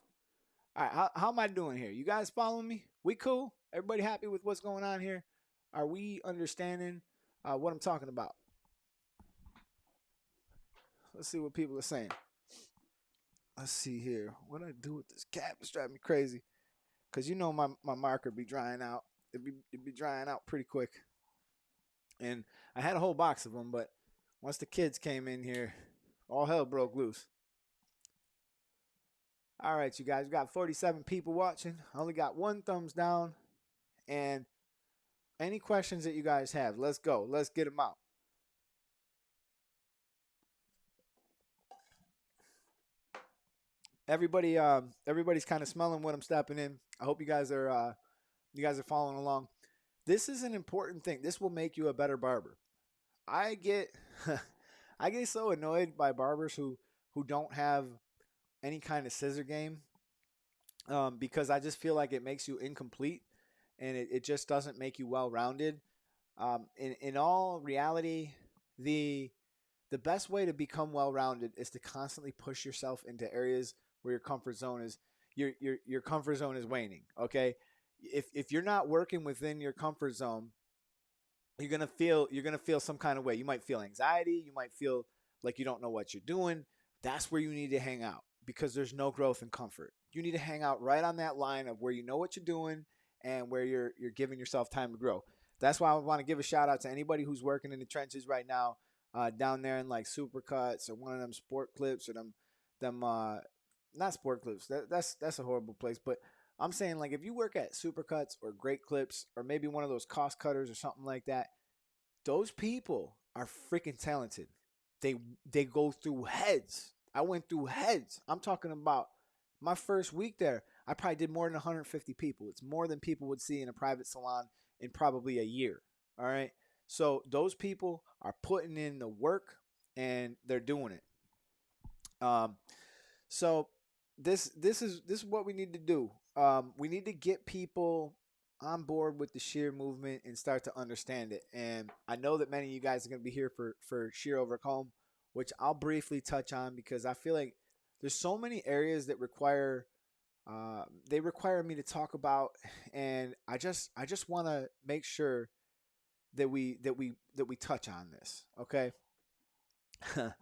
All right, how am I doing here? You guys following me? We cool? Everybody happy with what's going on here? Are we understanding what I'm talking about? Let's see what people are saying. Let's see here. What do I do with this cap? It's driving me crazy. Because you know my marker be drying out. It'd be drying out pretty quick. And I had a whole box of them, but once the kids came in here, all hell broke loose. All right, you guys, we got 47 people watching. I only got one thumbs down. And any questions that you guys have, let's go. Let's get them out. Everybody's kind of smelling what I'm stepping in. I hope you guys are following along. This is an important thing. This will make you a better barber. I get I get so annoyed by barbers who don't have any kind of scissor game, because I just feel like it makes you incomplete, and it just doesn't make you well rounded. In all reality, the best way to become well rounded is to constantly push yourself into areas where your comfort zone is your comfort zone is waning. Okay, if you're not working within your comfort zone, you're gonna feel some kind of way. You might feel anxiety. You might feel like you don't know what you're doing. That's where you need to hang out, because there's no growth in comfort. You need to hang out right on that line of where you know what you're doing and where you're giving yourself time to grow. That's why I want to give a shout out to anybody who's working in the trenches right now, down there in like Supercuts or one of them sport clips or them not sport clips. That's a horrible place, but I'm saying, like, if you work at Supercuts or Great Clips or maybe one of those cost cutters or something like that, those people are freaking talented. They go through heads. I went through heads. I'm talking about my first week there. I probably did more than 150 people. It's more than people would see in a private salon in probably a year. All right. So those people are putting in the work and they're doing it. So this is what we need to do. We need to get people on board with the shear movement and start to understand it. And I know that many of you guys are going to be here for shear over comb, which I'll briefly touch on because I feel like there's so many areas that require me to talk about, and I just want to make sure that we touch on this. Okay. All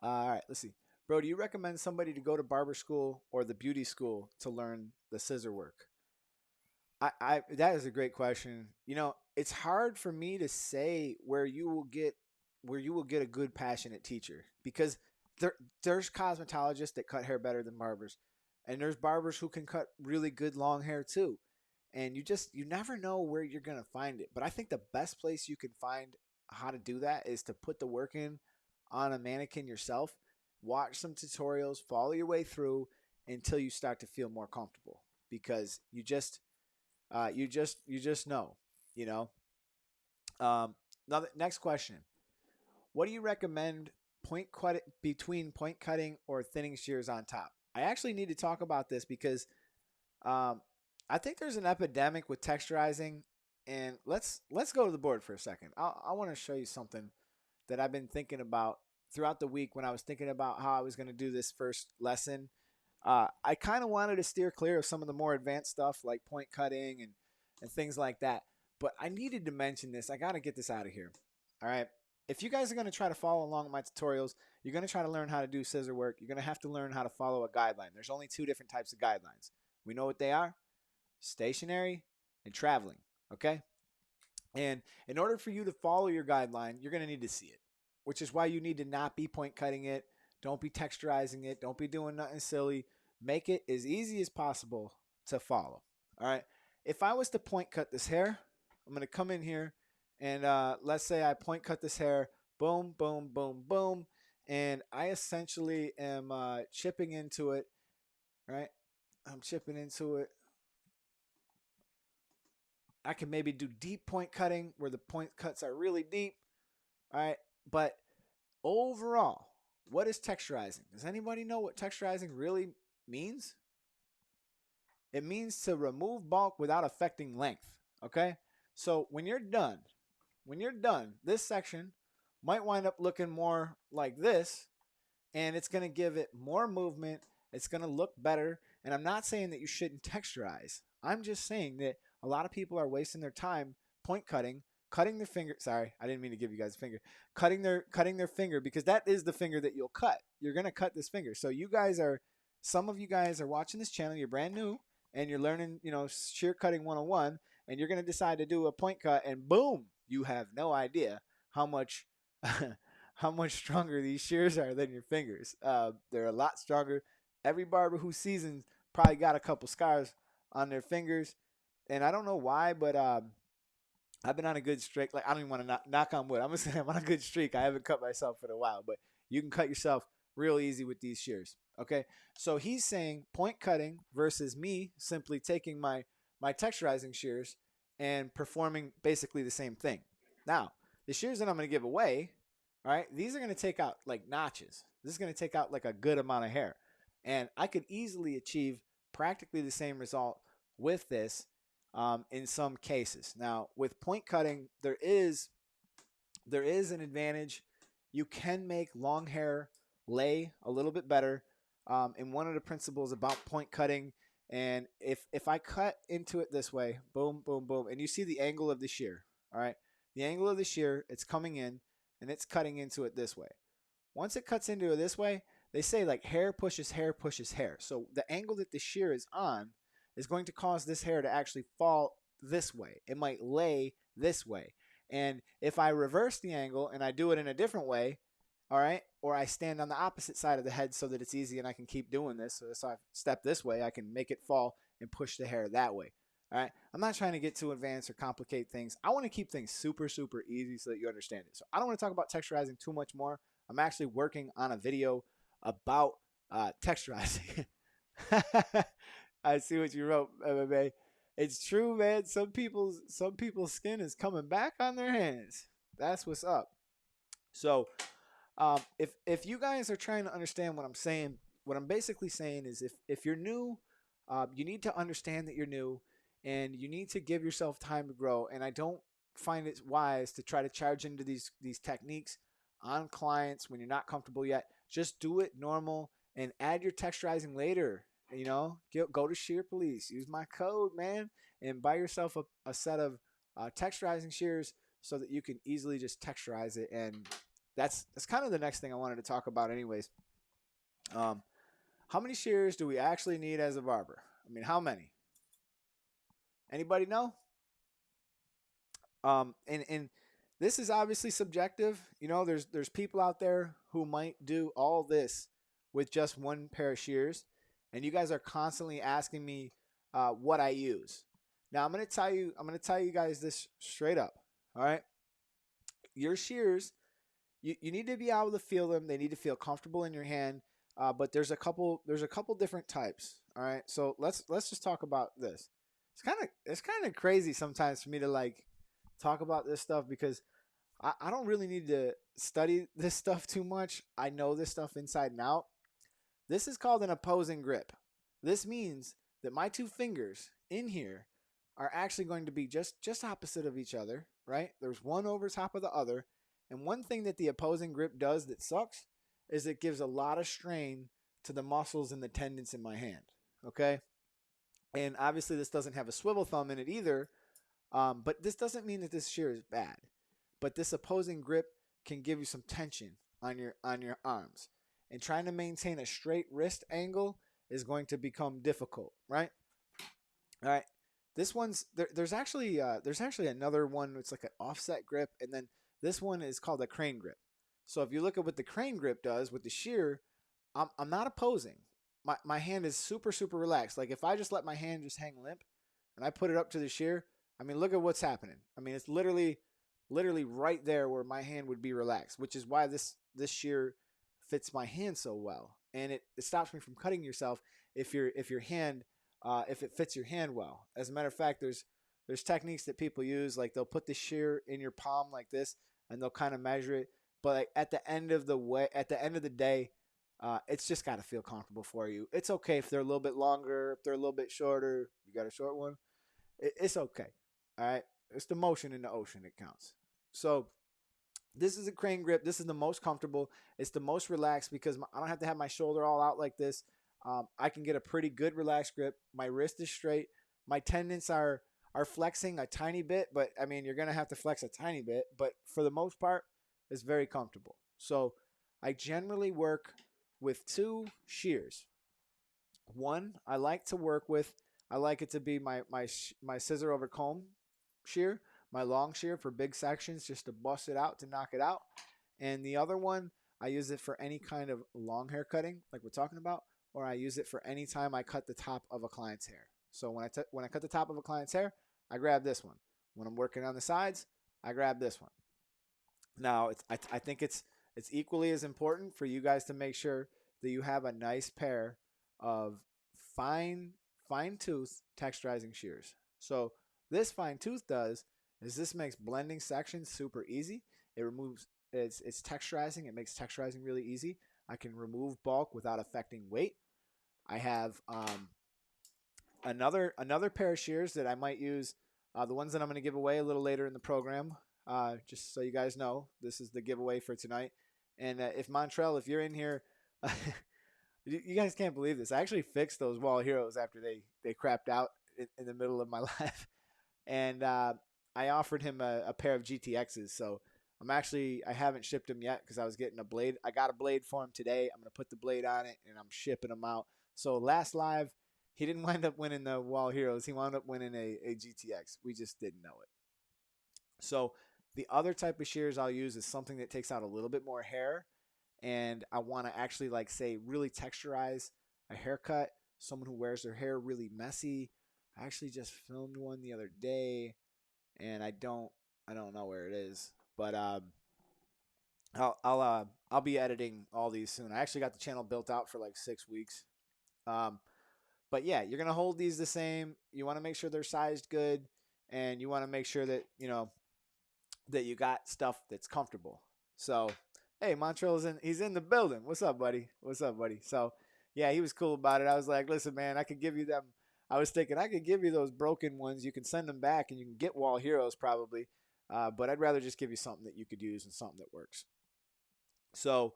right. Let's see. Bro, do you recommend somebody to go to barber school or the beauty school to learn the scissor work? That is a great question. You know, it's hard for me to say where you will get a good passionate teacher, because there's cosmetologists that cut hair better than barbers, and there's barbers who can cut really good long hair too. And you never know where you're going to find it. But I think the best place you can find how to do that is to put the work in on a mannequin yourself, watch some tutorials, follow your way through until you start to feel more comfortable, because you just know, you know. Now, next question. What do you recommend between point cutting or thinning shears on top? I actually need to talk about this because I think there's an epidemic with texturizing, and let's go to the board for a second. I want to show you something that I've been thinking about throughout the week when I was thinking about how I was going to do this first lesson. I kind of wanted to steer clear of some of the more advanced stuff like point cutting and things like that. But I needed to mention this. I got to get this out of here. All right. If you guys are going to try to follow along my tutorials, you're going to try to learn how to do scissor work. You're going to have to learn how to follow a guideline. There's only two different types of guidelines. We know what they are: stationary and traveling. Okay. And in order for you to follow your guideline, you're going to need to see it, which is why you need to not be point cutting it. Don't be texturizing it. Don't be doing nothing silly. Make it as easy as possible to follow. All right. if I was to point cut this hair, I'm going to come in here and let's say I point cut this hair, boom, boom, boom, boom, and I essentially am chipping into it, right? I'm chipping into it. I can maybe do deep point cutting where the point cuts are really deep, all right? But overall, what is texturizing? Does anybody know what texturizing really means? It means to remove bulk without affecting length, okay? So when you're done, this section might wind up looking more like this, and it's going to give it more movement. It's going to look better. And I'm not saying that you shouldn't texturize. I'm just saying that a lot of people are wasting their time point cutting their finger. Sorry, I didn't mean to give you guys a finger. Cutting their finger, because that is the finger that you'll cut. You're going to cut this finger. So some of you guys are watching this channel. You're brand new and you're learning, shear cutting 101, and you're going to decide to do a point cut, and boom, you have no idea how much how much stronger these shears are than your fingers. They're a lot stronger. Every barber who's seasoned probably got a couple scars on their fingers, and I don't know why, but I've been on a good streak. Like, I don't even want to knock on wood. I'm just saying I'm on a good streak. I haven't cut myself in a while, but you can cut yourself real easy with these shears. Okay, so he's saying point cutting versus me simply taking my texturizing shears and performing basically the same thing. Now, the shears that I'm going to give away, all right, these are going to take out like notches. This is going to take out like a good amount of hair, and I could easily achieve practically the same result with this in some cases. Now, with point cutting, there is an advantage. You can make long hair lay a little bit better. And one of the principles about point cutting, and if I cut into it this way, boom, boom, boom, and you see the angle of the shear, all right? The angle of the shear, it's coming in, and it's cutting into it this way. Once it cuts into it this way, they say like hair pushes hair pushes hair. So the angle that the shear is on is going to cause this hair to actually fall this way. It might lay this way. And if I reverse the angle and I do it in a different way, all right, or I stand on the opposite side of the head so that it's easy and I can keep doing this. So I step this way, I can make it fall and push the hair that way. All right, I'm not trying to get too advanced or complicate things. I want to keep things super, super easy so that you understand it. So I don't want to talk about texturizing too much more. I'm actually working on a video about texturizing. I see what you wrote, MMA. It's true, man. Some people's skin is coming back on their hands. That's what's up. So, if you guys are trying to understand what I'm saying, what I'm basically saying is if you're new, you need to understand that you're new, and you need to give yourself time to grow. And I don't find it wise to try to charge into these techniques on clients when you're not comfortable yet. Just do it normal and add your texturizing later. Go to Shear Police, use my code, man, and buy yourself a set of texturizing shears so that you can easily just texturize it. And that's kind of the next thing I wanted to talk about anyways. How many shears do we actually need as a barber? I mean, how many? Anybody know? And this is obviously subjective. There's people out there who might do all this with just one pair of shears, and you guys are constantly asking me what I use. Now I'm gonna tell you guys this straight up. All right, your shears, you need to be able to feel them. They need to feel comfortable in your hand. But there's a couple different types. All right, so let's just talk about this. It's kind of crazy sometimes for me to like talk about this stuff because I don't really need to study this stuff too much. I know this stuff inside and out. This is called an opposing grip. This means that my two fingers in here are actually going to be just opposite of each other, right? There's one over top of the other. And one thing that the opposing grip does that sucks is it gives a lot of strain to the muscles and the tendons in my hand, okay? And obviously this doesn't have a swivel thumb in it either, but this doesn't mean that this shear is bad. But this opposing grip can give you some tension on your arms. And trying to maintain a straight wrist angle is going to become difficult, right? All right. This one's there's actually another one. It's like an offset grip, and then this one is called a crane grip. So if you look at what the crane grip does with the shear, I'm not opposing. My hand is super relaxed. Like if I just let my hand just hang limp, and I put it up to the shear, I mean, look at what's happening. I mean, it's literally right there where my hand would be relaxed, which is why this shear fits my hand so well, and it stops me from cutting yourself if your hand if it fits your hand well. As a matter of fact, there's techniques that people use, like they'll put the shear in your palm like this, and they'll kind of measure it. But like at the end of the day, it's just got to feel comfortable for you. It's okay if they're a little bit longer, if they're a little bit shorter. You got a short one, it's okay. All right, it's the motion in the ocean that counts. So this is a crane grip. This is the most comfortable. It's the most relaxed because I don't have to have my shoulder all out like this. I can get a pretty good relaxed grip. My wrist is straight. My tendons are flexing a tiny bit, but I mean, you're gonna have to flex a tiny bit. But for the most part, it's very comfortable. So I generally work with two shears. One I like to work with. I like it to be my scissor over comb shear, my long shear for big sections, just to bust it out, to knock it out. And the other one, I use it for any kind of long hair cutting, like we're talking about, or I use it for any time I cut the top of a client's hair. So when I cut the top of a client's hair, I grab this one. When I'm working on the sides, I grab this one. Now, I think it's equally as important for you guys to make sure that you have a nice pair of fine tooth texturizing shears. So this fine tooth does is this makes blending sections super easy. It removes it's texturizing. It makes texturizing really easy. I can remove bulk without affecting weight. I have another pair of shears that I might use. The ones that I'm going to give away a little later in the program. Just so you guys know, this is the giveaway for tonight. And if Montreal, if you're in here, you guys can't believe this. I actually fixed those wall heroes after they crapped out in the middle of my life, and I offered him a pair of GTXs. So I haven't shipped them yet because I was getting a blade. I got a blade for him today. I'm gonna put the blade on it, and I'm shipping them out. So last live, he didn't wind up winning the wall heroes. He wound up winning a GTX. We just didn't know it. So the other type of shears I'll use is something that takes out a little bit more hair, and I want to actually, like, say, really texturize a haircut. Someone who wears their hair really messy. I actually just filmed one the other day, and I don't know where it is, but I'll be editing all these soon. I actually got the channel built out for like 6 weeks. But yeah, you're gonna hold these the same. You want to make sure they're sized good, and you want to make sure that that you got stuff that's comfortable. So, hey, Montreal's he's in the building. What's up, buddy? What's up, buddy? So, yeah, he was cool about it. I was like, listen, man, I could give you them. I was thinking I could give you those broken ones. You can send them back, and you can get wall heroes probably. But I'd rather just give you something that you could use and something that works. So,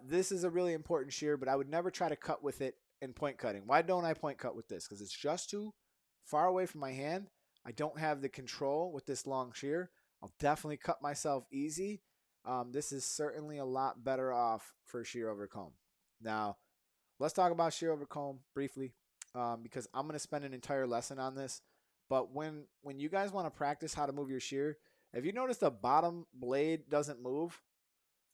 this is a really important shear, but I would never try to cut with it in point cutting. Why don't I point cut with this? Because it's just too far away from my hand. I don't have the control with this long shear. I'll definitely cut myself easy. This is certainly a lot better off for shear over comb. Now, let's talk about shear over comb briefly, because I'm going to spend an entire lesson on this. But when you guys want to practice how to move your shear, if you notice the bottom blade doesn't move,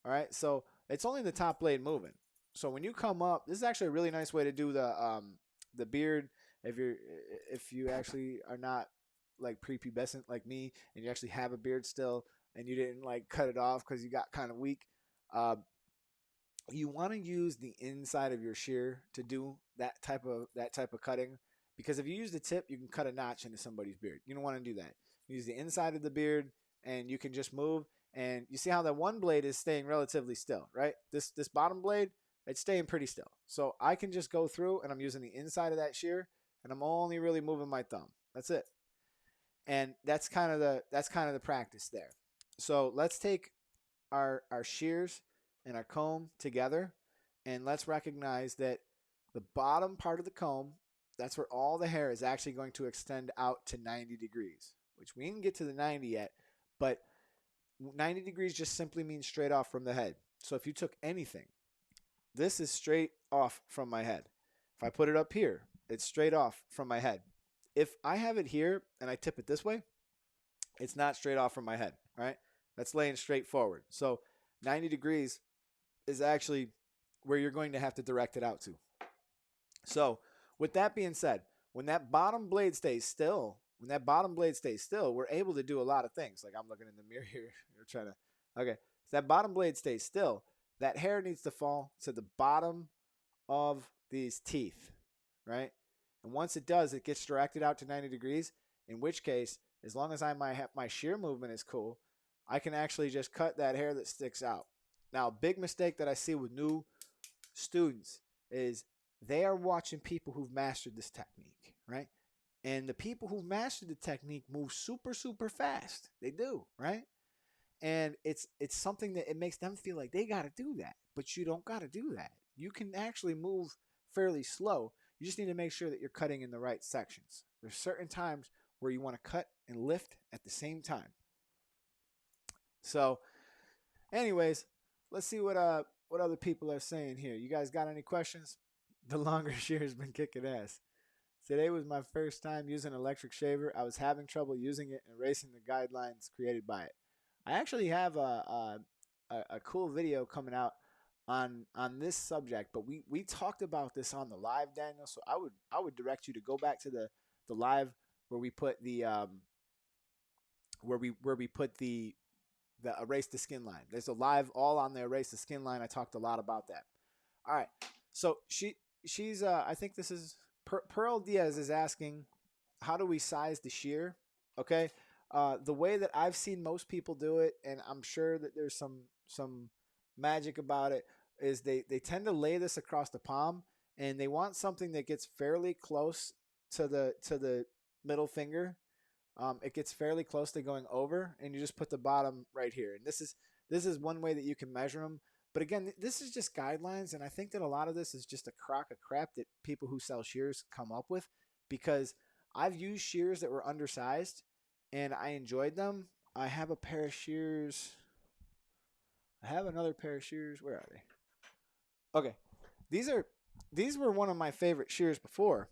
all right, so it's only the top blade moving. So when you come up, this is actually a really nice way to do the beard. If you actually are not like prepubescent like me, and you actually have a beard still, and you didn't like cut it off because you got kind of weak, you want to use the inside of your shear to do that type of cutting, because if you use the tip, you can cut a notch into somebody's beard. You don't want to do that. Use the inside of the beard, and you can just move. And you see how that one blade is staying relatively still, right? This bottom blade, it's staying pretty still. So I can just go through, and I'm using the inside of that shear, and I'm only really moving my thumb. That's it. And that's kind of the practice there. So let's take our shears and our comb together, and let's recognize that the bottom part of the comb, that's where all the hair is actually going to extend out to 90 degrees, which we didn't get to the 90 yet, but 90 degrees just simply means straight off from the head. So if you took anything, this is straight off from my head. If I put it up here, it's straight off from my head. If I have it here and I tip it this way, it's not straight off from my head, right? That's laying straight forward. So 90 degrees is actually where you're going to have to direct it out to. So with that being said, when that bottom blade stays still, we're able to do a lot of things. Like I'm looking in the mirror here. You're trying to, okay. So that bottom blade stays still. That hair needs to fall to the bottom of these teeth, right? And once it does, it gets directed out to 90 degrees, in which case, as long as my shear movement is cool, I can actually just cut that hair that sticks out. Now, a big mistake that I see with new students is they are watching people who've mastered this technique, right? And the people who've mastered the technique move super, super fast. They do, right? And it's something that it makes them feel like they got to do that, but you don't got to do that. You can actually move fairly slow. You just need to make sure that you're cutting in the right sections. There's certain times where you want to cut and lift at the same time. So, anyways, let's see what other people are saying here. You guys got any questions? The longer shear has been kicking ass. Today was my first time using an electric shaver. I was having trouble using it and erasing the guidelines created by it. I actually have a cool video coming out on this subject, but we talked about this on the live, Daniel. So I would direct you to go back to the live where we put the where we put the erase the skin line. There's a live all on the erase the skin line. I talked a lot about that. All right, so she's I think this is Pearl Diaz is asking, how do we size the shear? Okay. The way that I've seen most people do it, and I'm sure that there's some magic about it, is they tend to lay this across the palm, and they want something that gets fairly close to the middle finger. It gets fairly close to going over, and you just put the bottom right here. And this is one way that you can measure them. But again, this is just guidelines, and I think that a lot of this is just a crock of crap that people who sell shears come up with, because I've used shears that were undersized, and I enjoyed them. I have a pair of shears. I have another pair of shears. Where are they? Okay. These were one of my favorite shears before.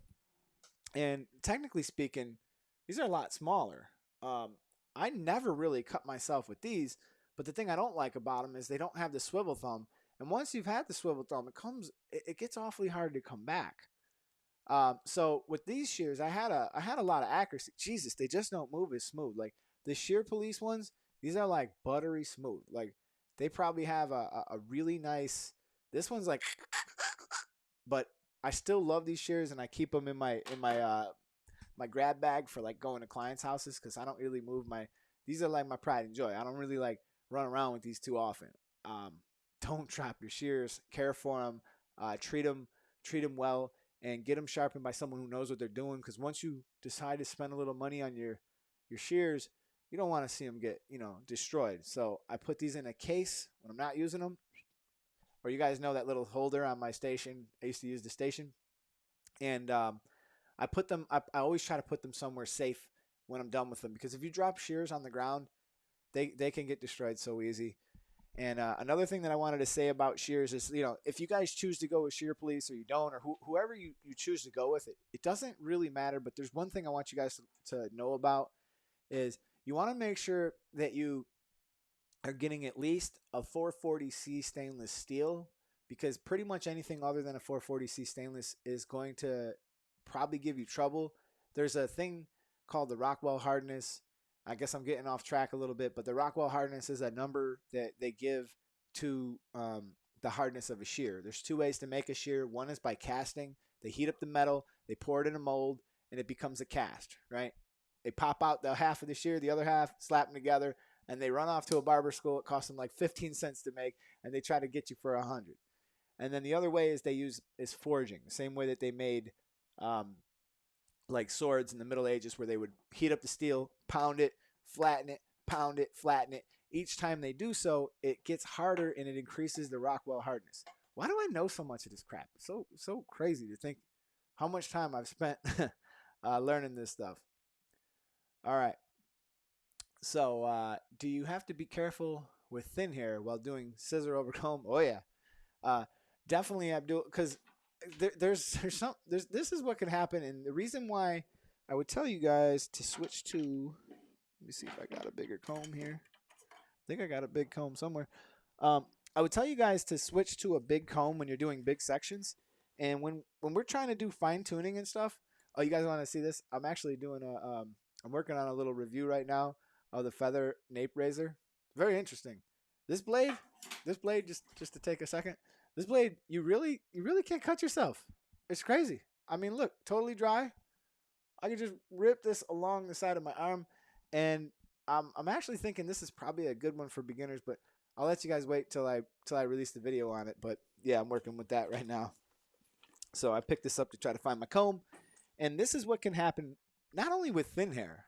And technically speaking, these are a lot smaller. I never really cut myself with these, but the thing I don't like about them is they don't have the swivel thumb. And once you've had the swivel thumb, it gets awfully hard to come back. So with these shears, I had a lot of accuracy. Jesus, they just don't move as smooth. Like the Shear Police ones, these are like buttery smooth. Like they probably have a really nice. This one's like, but I still love these shears, and I keep them in my my grab bag for like going to clients' houses, because I don't really move my. These are like my pride and joy. I don't really like run around with these too often. Don't drop your shears. Care for them. Treat them well, and get them sharpened by someone who knows what they're doing. Because once you decide to spend a little money on your shears, you don't want to see them get destroyed. So I put these in a case when I'm not using them. Or you guys know that little holder on my station. I used to use the station, and I put them. I always try to put them somewhere safe when I'm done with them, because if you drop shears on the ground, they can get destroyed so easy. And another thing that I wanted to say about shears is, if you guys choose to go with Shear Police or you don't, or whoever you choose to go with, it doesn't really matter. But there's one thing I want you guys to know about is you want to make sure that you are getting at least a 440C stainless steel, because pretty much anything other than a 440C stainless is going to probably give you trouble. There's a thing called the Rockwell hardness. I guess I'm getting off track a little bit, but the Rockwell hardness is a number that they give to the hardness of a shear. There's two ways to make a shear. One is by casting. They heat up the metal, they pour it in a mold, and it becomes a cast, right? They pop out the half of the shear, the other half, slap them together, and they run off to a barber school. It costs them like 15 cents to make, and they try to get you for 100. And then the other way is is forging, the same way that they made like swords in the Middle Ages, where they would heat up the steel, pound it, flatten it, pound it, flatten it. Each time they do so, it gets harder and it increases the Rockwell hardness. Why do I know so much of this crap? It's so crazy to think how much time I've spent learning this stuff. All right. So, do you have to be careful with thin hair while doing scissor over comb? Oh yeah, definitely Abdul, because this is what can happen, and the reason why I would tell you guys to switch to. Let me see if I got a bigger comb here. I think I got a big comb somewhere. I would tell you guys to switch to a big comb when you're doing big sections, and when we're trying to do fine tuning and stuff. Oh, you guys want to see this? I'm actually doing I'm working on a little review right now of the feather nape razor. Very interesting. This blade, just to take a second. This blade, you really can't cut yourself. It's crazy. I mean, look, totally dry. I can just rip this along the side of my arm, and I'm actually thinking this is probably a good one for beginners. But I'll let you guys wait till I release the video on it. But yeah, I'm working with that right now. So I picked this up to try to find my comb, and this is what can happen not only with thin hair.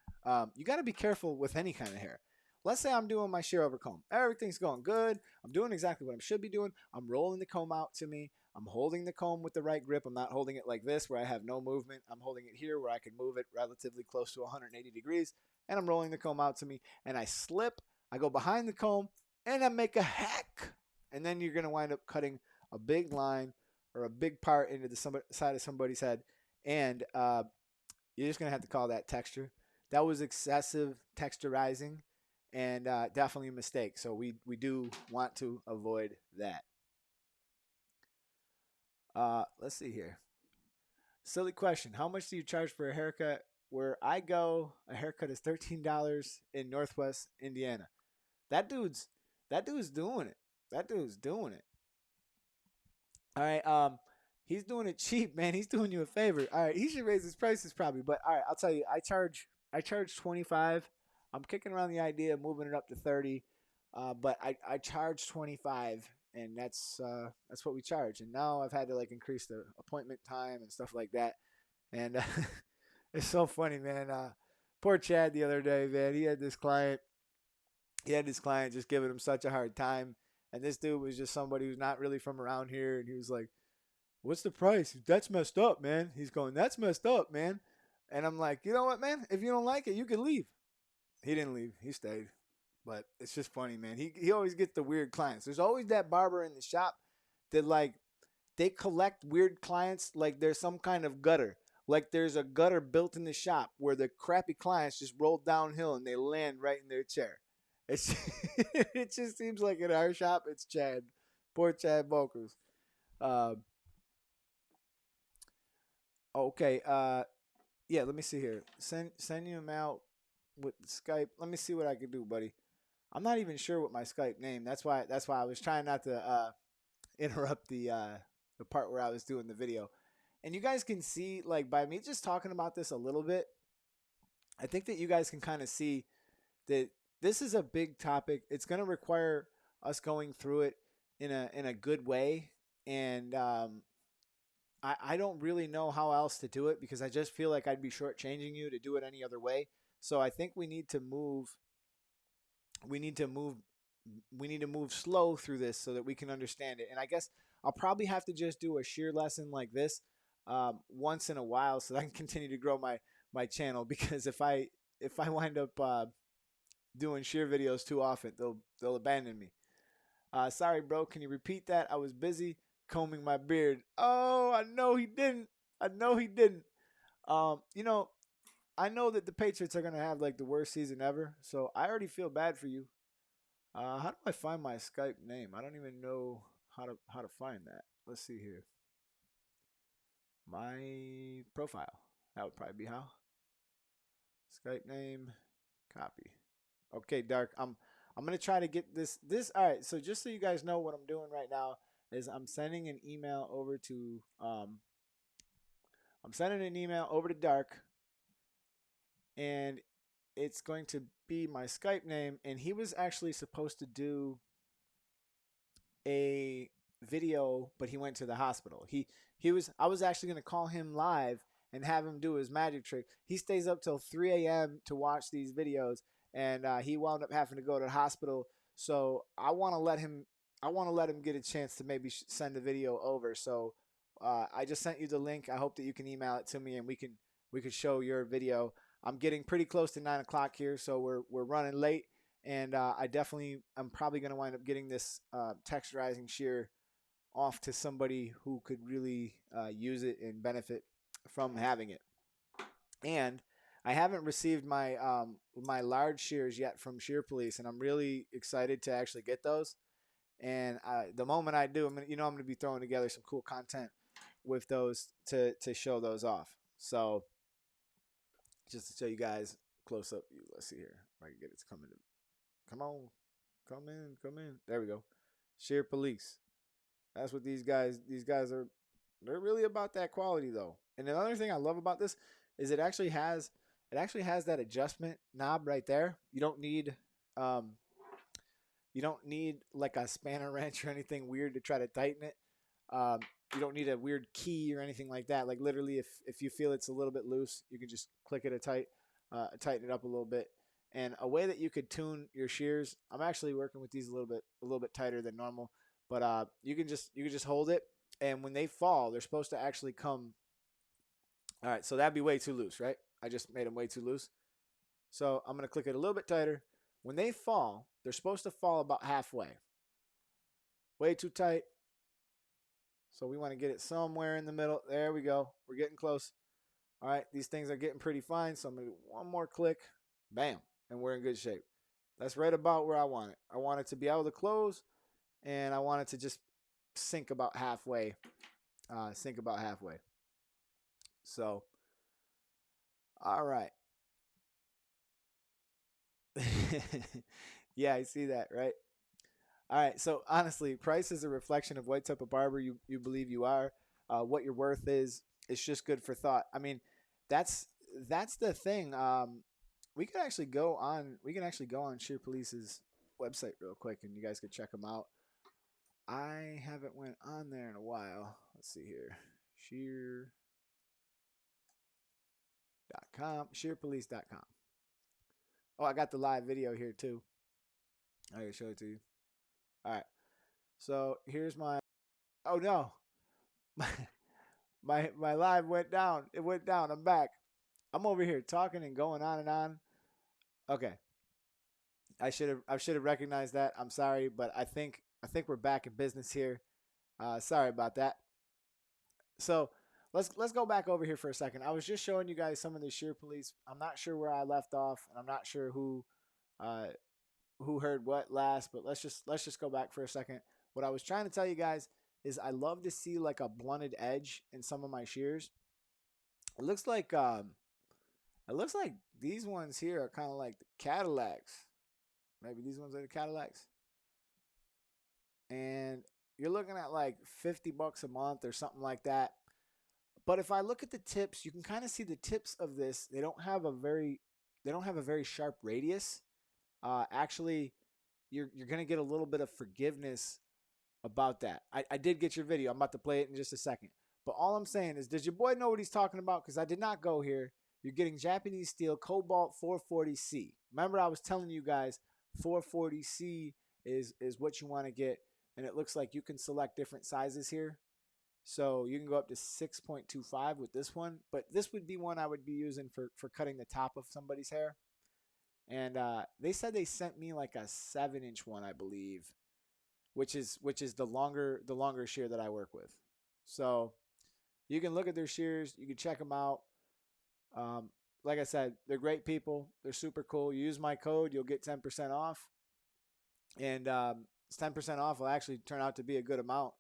You got to be careful with any kind of hair. Let's say I'm doing my shear over comb. Everything's going good. I'm doing exactly what I should be doing. I'm rolling the comb out to me. I'm holding the comb with the right grip. I'm not holding it like this where I have no movement. I'm holding it here where I can move it relatively close to 180 degrees. And I'm rolling the comb out to me. And I slip. I go behind the comb and I make a hack. And then you're going to wind up cutting a big line or a big part into the side of somebody's head. And you're just going to have to call that texture. That was excessive texturizing and definitely a mistake. So we do want to avoid that. Let's see here. Silly question. How much do you charge for a haircut? Where I go, a haircut is $13 in Northwest Indiana. That dude's doing it. That dude's doing it. All right. He's doing it cheap, man. He's doing you a favor. All right. He should raise his prices probably. But all right, I'll tell you, I charge 25. I'm kicking around the idea of moving it up to 30. But I charge 25, and that's what we charge. And now I've had to like increase the appointment time and stuff like that. And it's so funny, man. Poor Chad the other day, man. He had this client just giving him such a hard time. And this dude was just somebody who's not really from around here. And he was like, "What's the price?" "That's messed up, man." He's going, "That's messed up, man." And I'm like, "You know what, man? If you don't like it, you can leave." He didn't leave. He stayed. But it's just funny, man. He always gets the weird clients. There's always that barber in the shop that like they collect weird clients like there's some kind of gutter. Like there's a gutter built in the shop where the crappy clients just roll downhill and they land right in their chair. It's it just seems like in our shop it's Chad. Poor Chad Bokers. Uh, okay. Yeah, let me see here. Send you him out with Skype. Let me see what I can do, buddy. I'm not even sure what my Skype name. That's why I was trying not to interrupt the part where I was doing the video. And you guys can see like by me just talking about this a little bit, I think that you guys can kind of see that this is a big topic. It's going to require us going through it in a good way, and I don't really know how else to do it because I just feel like I'd be shortchanging you to do it any other way. So I think we need to move. We need to move. We need to move slow through this so that we can understand it. And I guess I'll probably have to just do a shear lesson like this once in a while so that I can continue to grow my channel. Because if I wind up doing shear videos too often, they'll abandon me. Sorry, bro. Can you repeat that? I was busy combing my beard. Oh, I know he didn't. I know he didn't. You know, I know that the Patriots are gonna have like the worst season ever, so I already feel bad for you. How do I find my Skype name? I don't even know how to find that. Let's see here. My profile. That would probably be how. Skype name, copy. Okay, Dark. I'm gonna try to get this. All right. So just so you guys know what I'm doing right now is I'm sending an email over to Dark, and it's going to be my Skype name. And he was actually supposed to do a video, but he went to the hospital. I was actually going to call him live and have him do his magic trick. He stays up till 3 a.m. to watch these videos, and he wound up having to go to the hospital. So I want to let him get a chance to maybe send the video over. So I just sent you the link. I hope that you can email it to me and we could show your video. I'm getting pretty close to 9 o'clock here, so we're running late. And I'm probably going to wind up getting this texturizing shear off to somebody who could really use it and benefit from having it. And I haven't received my my large shears yet from Shear Police, and I'm really excited to actually get those. And the moment I do, I'm going to be throwing together some cool content with those to show those off. So just to show you guys close up. Let's see here. If I can get it to come in. Come on, come in, come in. There we go. Shear Police. That's what these guys. These guys are. They're really about that quality though. And another thing I love about this is it actually has that adjustment knob right there. Um, you don't need like a spanner wrench or anything weird to try to tighten it. Um, you don't need a weird key or anything like that. Like literally, if you feel it's a little bit loose, you can just click it tighten it up a little bit. And a way that you could tune your shears, I'm actually working with these a little bit tighter than normal, but you can just hold it, and when they fall, they're supposed to actually come. All right, so that'd be way too loose, right? I just made them way too loose. So I'm gonna click it a little bit tighter. When they fall, they're supposed to fall about halfway. Way too tight. So we want to get it somewhere in the middle. There we go. We're getting close. All right, these things are getting pretty fine. So I'm going to do one more click. Bam. And we're in good shape. That's right about where I want it. I want it to be able to close, and I want it to just sink about halfway. So, all right. Yeah, I see that, right? All right. So honestly, price is a reflection of what type of barber you believe you are. What your worth is. It's just good for thought. I mean, that's that's the thing. We can actually go on. We can actually go on Shear Police's website real quick, and you guys can check them out. I haven't went on there in a while. Let's see here. Shear.com. Shearpolice.com. Oh, I got the live video here too. I can show it to you. All right. So here's my. Oh no, my live went down. It went down. I'm back. I'm over here talking and going on and on. Okay. I should have recognized that. I'm sorry, but I think we're back in business here. Sorry about that. So let's go back over here for a second. I was just showing you guys some of the Shear Police. I'm not sure where I left off, and I'm not sure uh, who heard what last. But let's just go back for a second. What I was trying to tell you guys is I love to see like a blunted edge in some of my shears. It looks like these ones here are kind of like the Cadillacs. Maybe these ones are the Cadillacs. And you're looking at like $50 a month or something like that. But if I look at the tips, you can kind of see the tips of this. They don't have a very sharp radius. Actually, you're gonna get a little bit of forgiveness about that. I did get your video. I'm about to play it in just a second. But all I'm saying is, does your boy know what he's talking about? Because I did not go here. You're getting Japanese steel Cobalt 440C. Remember, I was telling you guys 440C is what you want to get. And it looks like you can select different sizes here. So you can go up to 6.25 with this one. But this would be one I would be using for cutting the top of somebody's hair. And they said they sent me like a 7-inch one, I believe, which is the longer shear that I work with. So you can look at their shears. You can check them out. Like I said, they're great people. They're super cool. You use my code, you'll get 10% off. And 10% off will actually turn out to be a good amount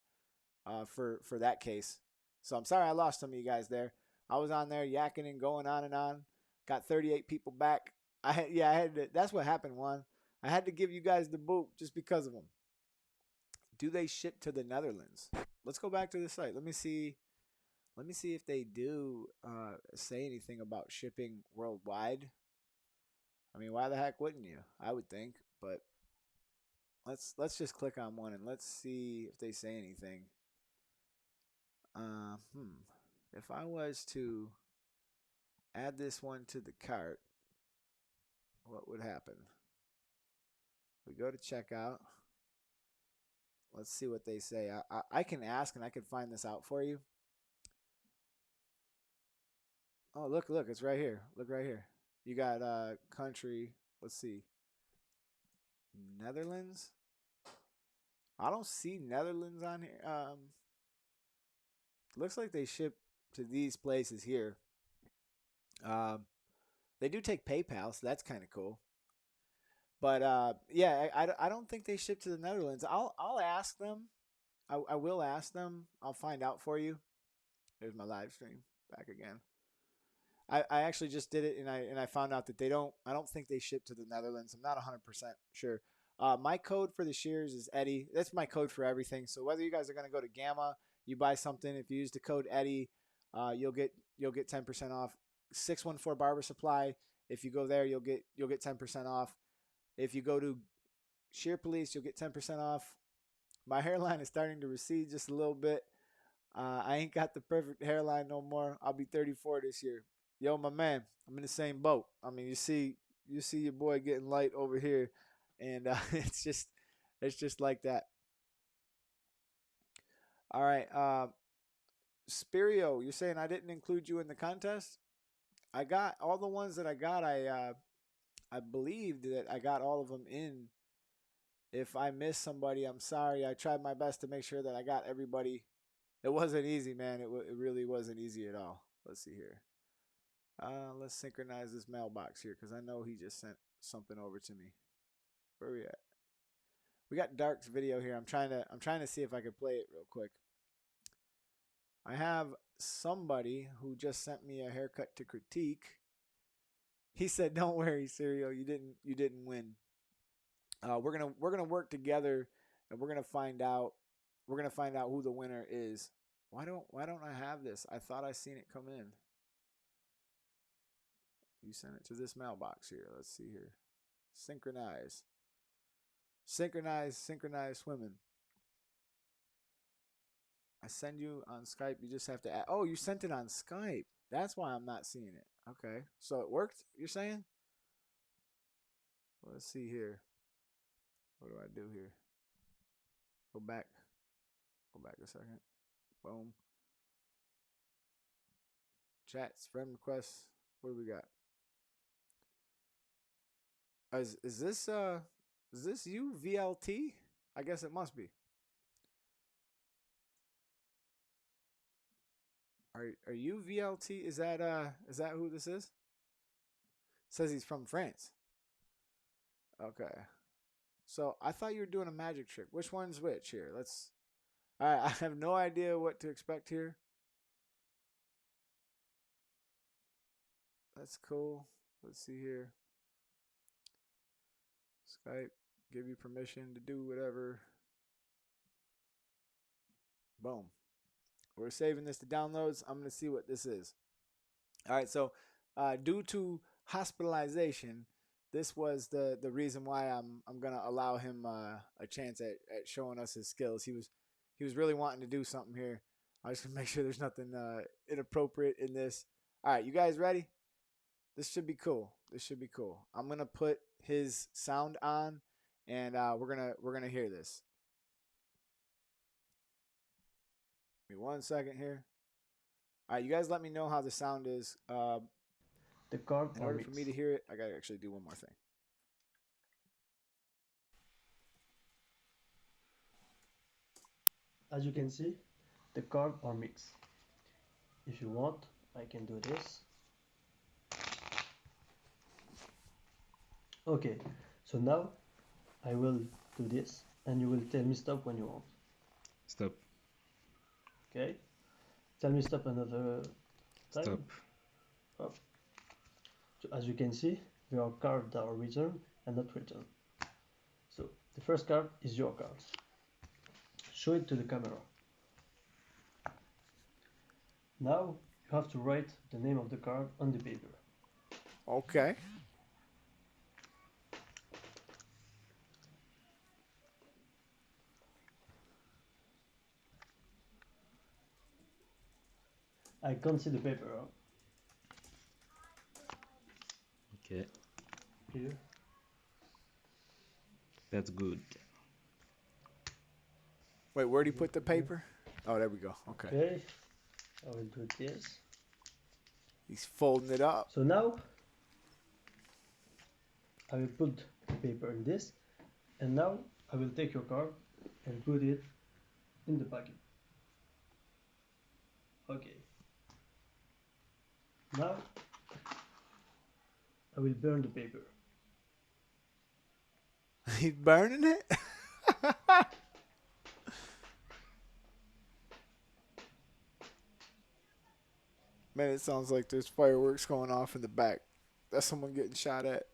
for that case. So I'm sorry I lost some of you guys there. I was on there yakking and going on and on. Got 38 people back. I had to, that's what happened, Juan. I had to give you guys the boot just because of them. Do they ship to the Netherlands? Let's go back to the site. Let me see if they do say anything about shipping worldwide. I mean, why the heck wouldn't you? I would think, but let's just click on one and let's see if they say anything. If I was to add this one to the cart, what would happen? We go to checkout. Let's see what they say. I can ask and I can find this out for you. Oh, look, it's right here. Look right here. You got country. Let's see. Netherlands. I don't see Netherlands on here. Looks like they ship to these places here. They do take PayPal, so that's kind of cool. But yeah, I don't think they ship to the Netherlands. I'll ask them. I will ask them. I'll find out for you. There's my live stream back again. I actually just did it, and I found out that they don't. I don't think they ship to the Netherlands. I'm not 100% sure. My code for the shears is Eddie. That's my code for everything. So whether you guys are gonna go to Gamma, you buy something. If you use the code Eddie, you'll get 10% off. 614 Barber Supply. If you go there, you'll get 10% off. If you go to Shear Police, you'll get 10% off. My hairline is starting to recede just a little bit. I ain't got the perfect hairline no more. I'll be 34 this year. Yo, my man, I'm in the same boat. I mean, you see your boy getting light over here, and it's just like that. All right, Spirio, you're saying I didn't include you in the contest? I got all the ones that I got. I believed that I got all of them in. If I missed somebody, I'm sorry. I tried my best to make sure that I got everybody. It wasn't easy, man. It really wasn't easy at all. Let's see here. Let's synchronize this mailbox here because I know he just sent something over to me. Where are we at? We got Dark's video here. I'm trying to see if I can play it real quick. I have somebody who just sent me a haircut to critique. He said, "Don't worry, Serial. You didn't win. We're gonna work together, and we're gonna find out who the winner is." Why don't I have this? I thought I seen it come in. You sent it to this mailbox here. Let's see here. Synchronize swimming. I send you on Skype. You just have to add. Oh, you sent it on Skype. That's why I'm not seeing it. Okay. So it worked, you're saying? Let's see here. What do I do here? Go back a second. Boom. Chats, friend requests. What do we got? Is this you, VLT? I guess it must be. Are you VLT? Is that who this is? It says he's from France. Okay. So I thought you were doing a magic trick. Which one's which here? I have no idea what to expect here. That's cool. Let's see here. Skype, give you permission to do whatever. Boom. We're saving this to downloads. I'm going to see what this is. All right, so due to hospitalization, this was the reason why I'm going to allow him a chance at showing us his skills. He was really wanting to do something here. I just going to make sure there's nothing inappropriate in this. All right, you guys ready? This should be cool. I'm going to put his sound on, and we're going to hear this. Give me 1 second here. All right, you guys let me know how the sound is. The card in order for me to hear it, I got to actually do one more thing. As you can see, the carb or mix. If you want, I can do this. Okay, so now I will do this and you will tell me stop when you want. Stop. Okay, tell me stop another time. Stop. Oh. So as you can see, there are cards that are returned and not returned. So the first card is your card. Show it to the camera. Now you have to write the name of the card on the paper. Okay. I can't see the paper. Huh? Okay. Here. That's good. Wait, where'd he put the paper? Oh, there we go. Okay. Okay. I will do this. He's folding it up. So now I will put the paper in this, and now I will take your card and put it in the pocket. Okay. Now I will burn the paper. He's burning it? Man, it sounds like there's fireworks going off in the back. That's someone getting shot at.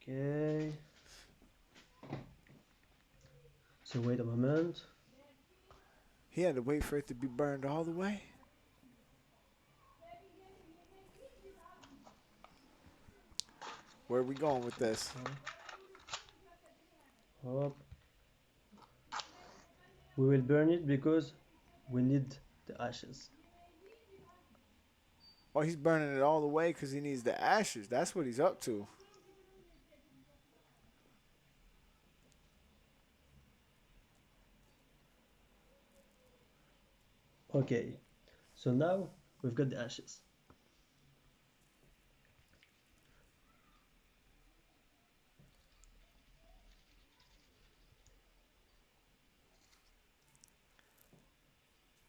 Okay. So wait a moment. He had to wait for it to be burned all the way. Where are we going with this? Hop. We will burn it because we need the ashes. Oh, he's burning it all the way because he needs the ashes. That's what he's up to. Okay. So now we've got the ashes.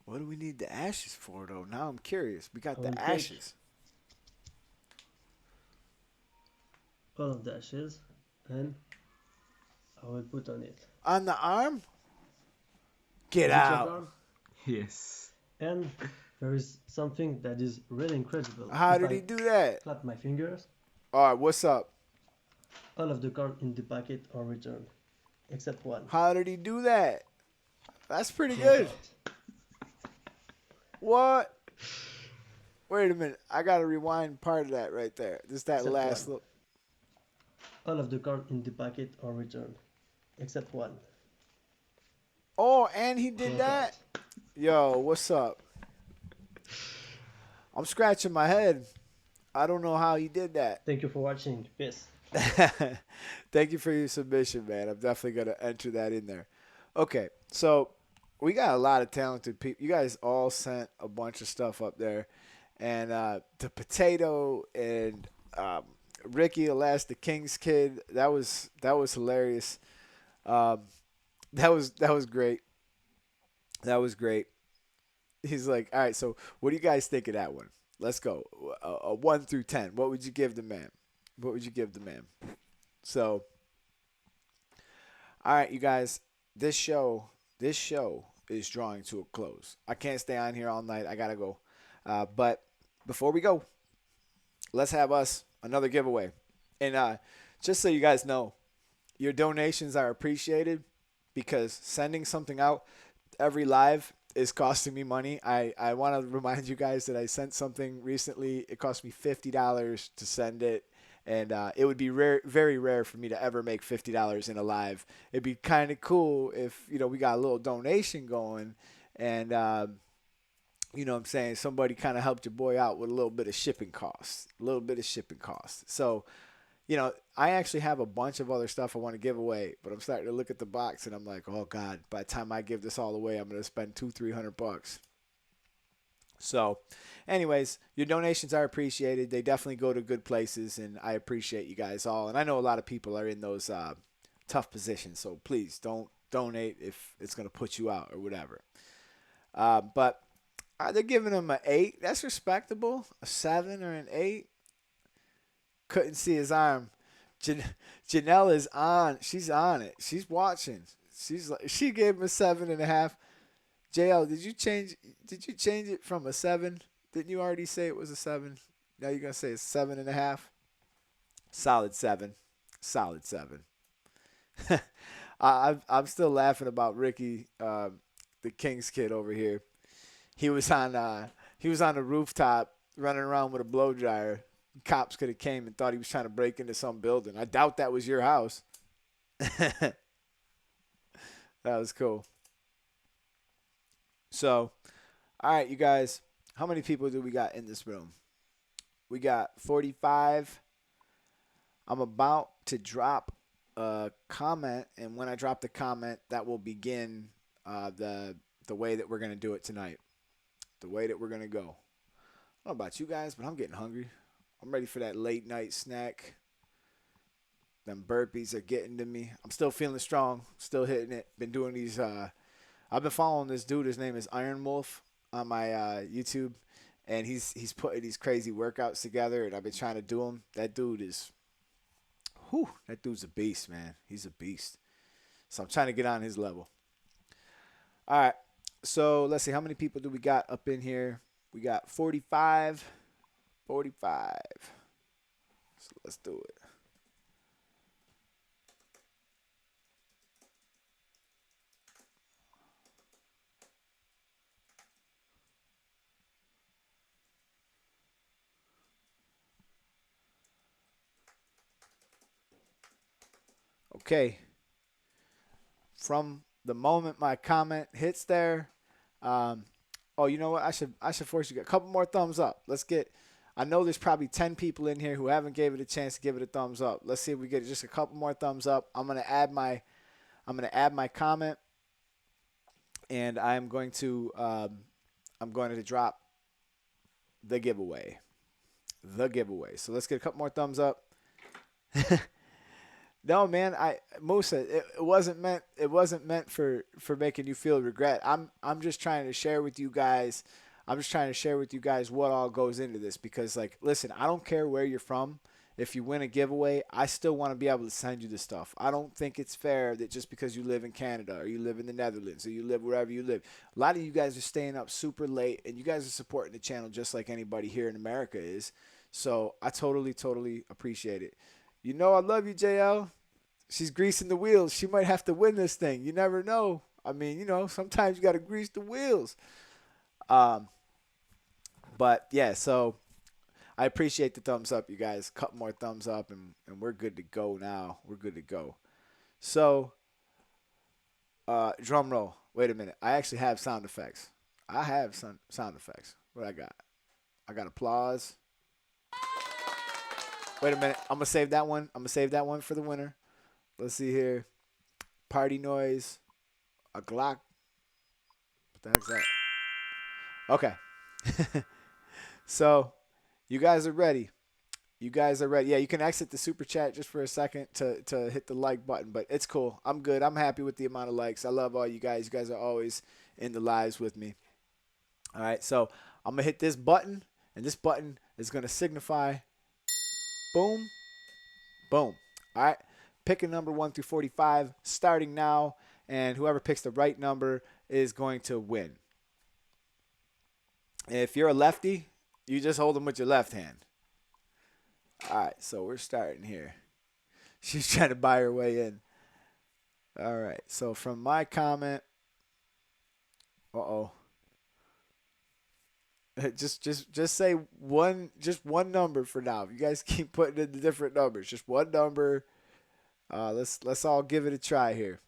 What do we need the ashes for, though? Now I'm curious. We got I will the take ashes. all of the ashes and I will put on it. On the arm? Get Is it your out. arm? Yes. And there is something that is really incredible. How If did I he do that? clap my fingers, All right, what's up? all of the cards in the packet are returned, except one. How did he do that? That's pretty Check good. out. What? Wait a minute. I got to rewind part of that right there. Just that Except last one. little. All of the cards in the packet are returned, except one. Oh, and he did Check that? out. Yo, what's up? I'm scratching my head. I don't know how he did that. Thank you for watching. Peace. Thank you for your submission, man. I'm definitely going to enter that in there. Okay, so we got a lot of talented people. You guys all sent a bunch of stuff up there. And the potato and Ricky, alas, the King's kid, that was hilarious. That was great. That was great. He's like, all right, so what do you guys think of that one? Let's go. A 1 through 10. What would you give the man? What would you give the man? So, all right, you guys, this show is drawing to a close. I can't stay on here all night. I got to go. But before we go, let's have us another giveaway. And just so you guys know, your donations are appreciated because sending something out every live is costing me money. I want to remind you guys that I sent something recently. It cost me $50 to send it. And it would be rare, very rare for me to ever make $50 in a live. It'd be kind of cool if, we got a little donation going and, you know what I'm saying, somebody kind of helped your boy out with a little bit of shipping costs. So, I actually have a bunch of other stuff I want to give away, but I'm starting to look at the box and I'm like, oh God, by the time I give this all away, I'm going to spend $200-300. So, anyways, your donations are appreciated. They definitely go to good places, and I appreciate you guys all. And I know a lot of people are in those tough positions, so please don't donate if it's going to put you out or whatever. But they're giving him an 8. That's respectable. A 7 or an 8. Couldn't see his arm. Janelle is on. She's on it. She's watching. She gave him a 7.5. JL, did you change it from a 7? Didn't you already say it was a 7? Now you're gonna say it's 7.5. Solid 7. I'm still laughing about Ricky, the King's kid over here. He was on the rooftop running around with a blow dryer. Cops could have came and thought he was trying to break into some building. I doubt that was your house. That was cool. So, all right, you guys, how many people do we got in this room? We got 45. I'm about to drop a comment, and when I drop the comment, that will begin the way that we're going to do it tonight, the way that we're going to go. I don't know about you guys, but I'm getting hungry. I'm ready for that late night snack. Them burpees are getting to me. I'm still feeling strong, still hitting it. Been doing these I've been following this dude. His name is Iron Wolf on my YouTube, and he's putting these crazy workouts together, and I've been trying to do them. That dude's a beast, man. He's a beast. So I'm trying to get on his level. All right. So let's see, how many people do we got up in here? We got 45. 45. So let's do it. Okay. From the moment my comment hits there, oh, you know what? I should force you to get a couple more thumbs up. Let's get. I know there's probably 10 people in here who haven't gave it a chance to give it a thumbs up. Let's see if we get just a couple more thumbs up. I'm gonna add my comment, and I'm going to drop the giveaway. The giveaway. So let's get a couple more thumbs up. No, man, Musa, it wasn't meant for making you feel regret. I'm just trying to share with you guys. I'm just trying to share with you guys what all goes into this, because, like, listen, I don't care where you're from. If you win a giveaway, I still want to be able to send you the stuff. I don't think it's fair that just because you live in Canada or you live in the Netherlands or you live wherever you live, a lot of you guys are staying up super late and you guys are supporting the channel just like anybody here in America is. So I totally, totally appreciate it. You know I love you, JL. She's greasing the wheels. She might have to win this thing. You never know. I mean, sometimes you got to grease the wheels. But, yeah, so I appreciate the thumbs up, you guys. A couple more thumbs up, and we're good to go now. We're good to go. So, drum roll. Wait a minute. I actually have sound effects. I have sound effects. What I got? I got applause. Wait a minute. I'm going to save that one. I'm going to save that one for the winner. Let's see here. Party noise. A Glock. What the heck's that? Okay. So, you guys are ready. You guys are ready. Yeah, you can exit the super chat just for a second to hit the like button, but it's cool. I'm good. I'm happy with the amount of likes. I love all you guys. You guys are always in the lives with me. All right, so I'm going to hit this button, and this button is going to signify boom, boom. All right, pick a number 1 through 45 starting now, and whoever picks the right number is going to win. If you're a lefty, you just hold them with your left hand. All right, so we're starting here. She's trying to buy her way in. All right, so from my comment, just say one number for now. If you guys keep putting in the different numbers, just one number. Let's all give it a try here.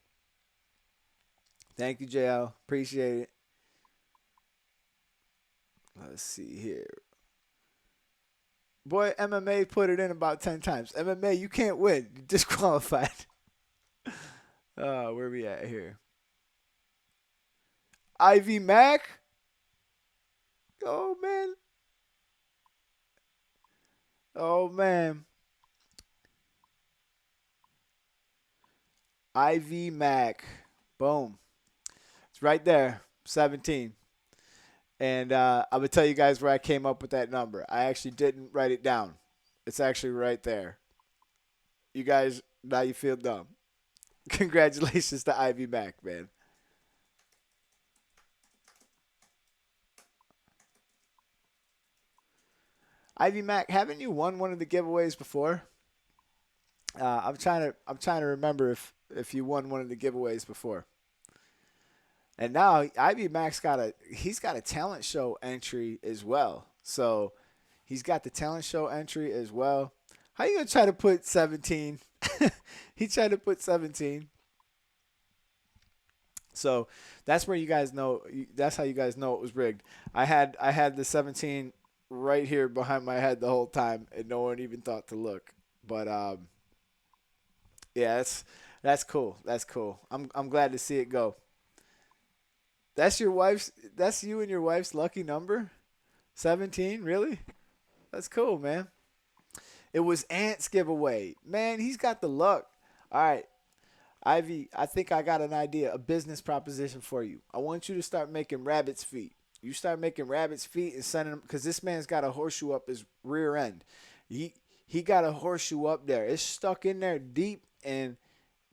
Thank you, JL. Appreciate it. Let's see here. Boy, MMA put it in about 10 times. MMA, you can't win. You're disqualified. Where we at here? Ivy Mac? Oh, man. Oh, man. Ivy Mac. Boom. It's right there. 17. And I'm going to tell you guys where I came up with that number. I actually didn't write it down. It's actually right there. You guys, now you feel dumb. Congratulations to Ivy Mac, man. Ivy Mac, haven't you won one of the giveaways before? I'm trying to remember if you won one of the giveaways before. And now Ivy Mac's got a talent show entry as well. So he's got the talent show entry as well. How you gonna try to put 17? He tried to put 17. So that's where you guys know. That's how you guys know it was rigged. I had the 17 right here behind my head the whole time, and no one even thought to look. But yeah, that's cool. That's cool. I'm glad to see it go. That's you and your wife's lucky number? 17, really? That's cool, man. It was Ant's giveaway. Man, he's got the luck. All right. Ivy, I think I got an idea, a business proposition for you. I want you to start making rabbit's feet. You start making rabbit's feet and sending them, because this man's got a horseshoe up his rear end. He got a horseshoe up there. It's stuck in there deep,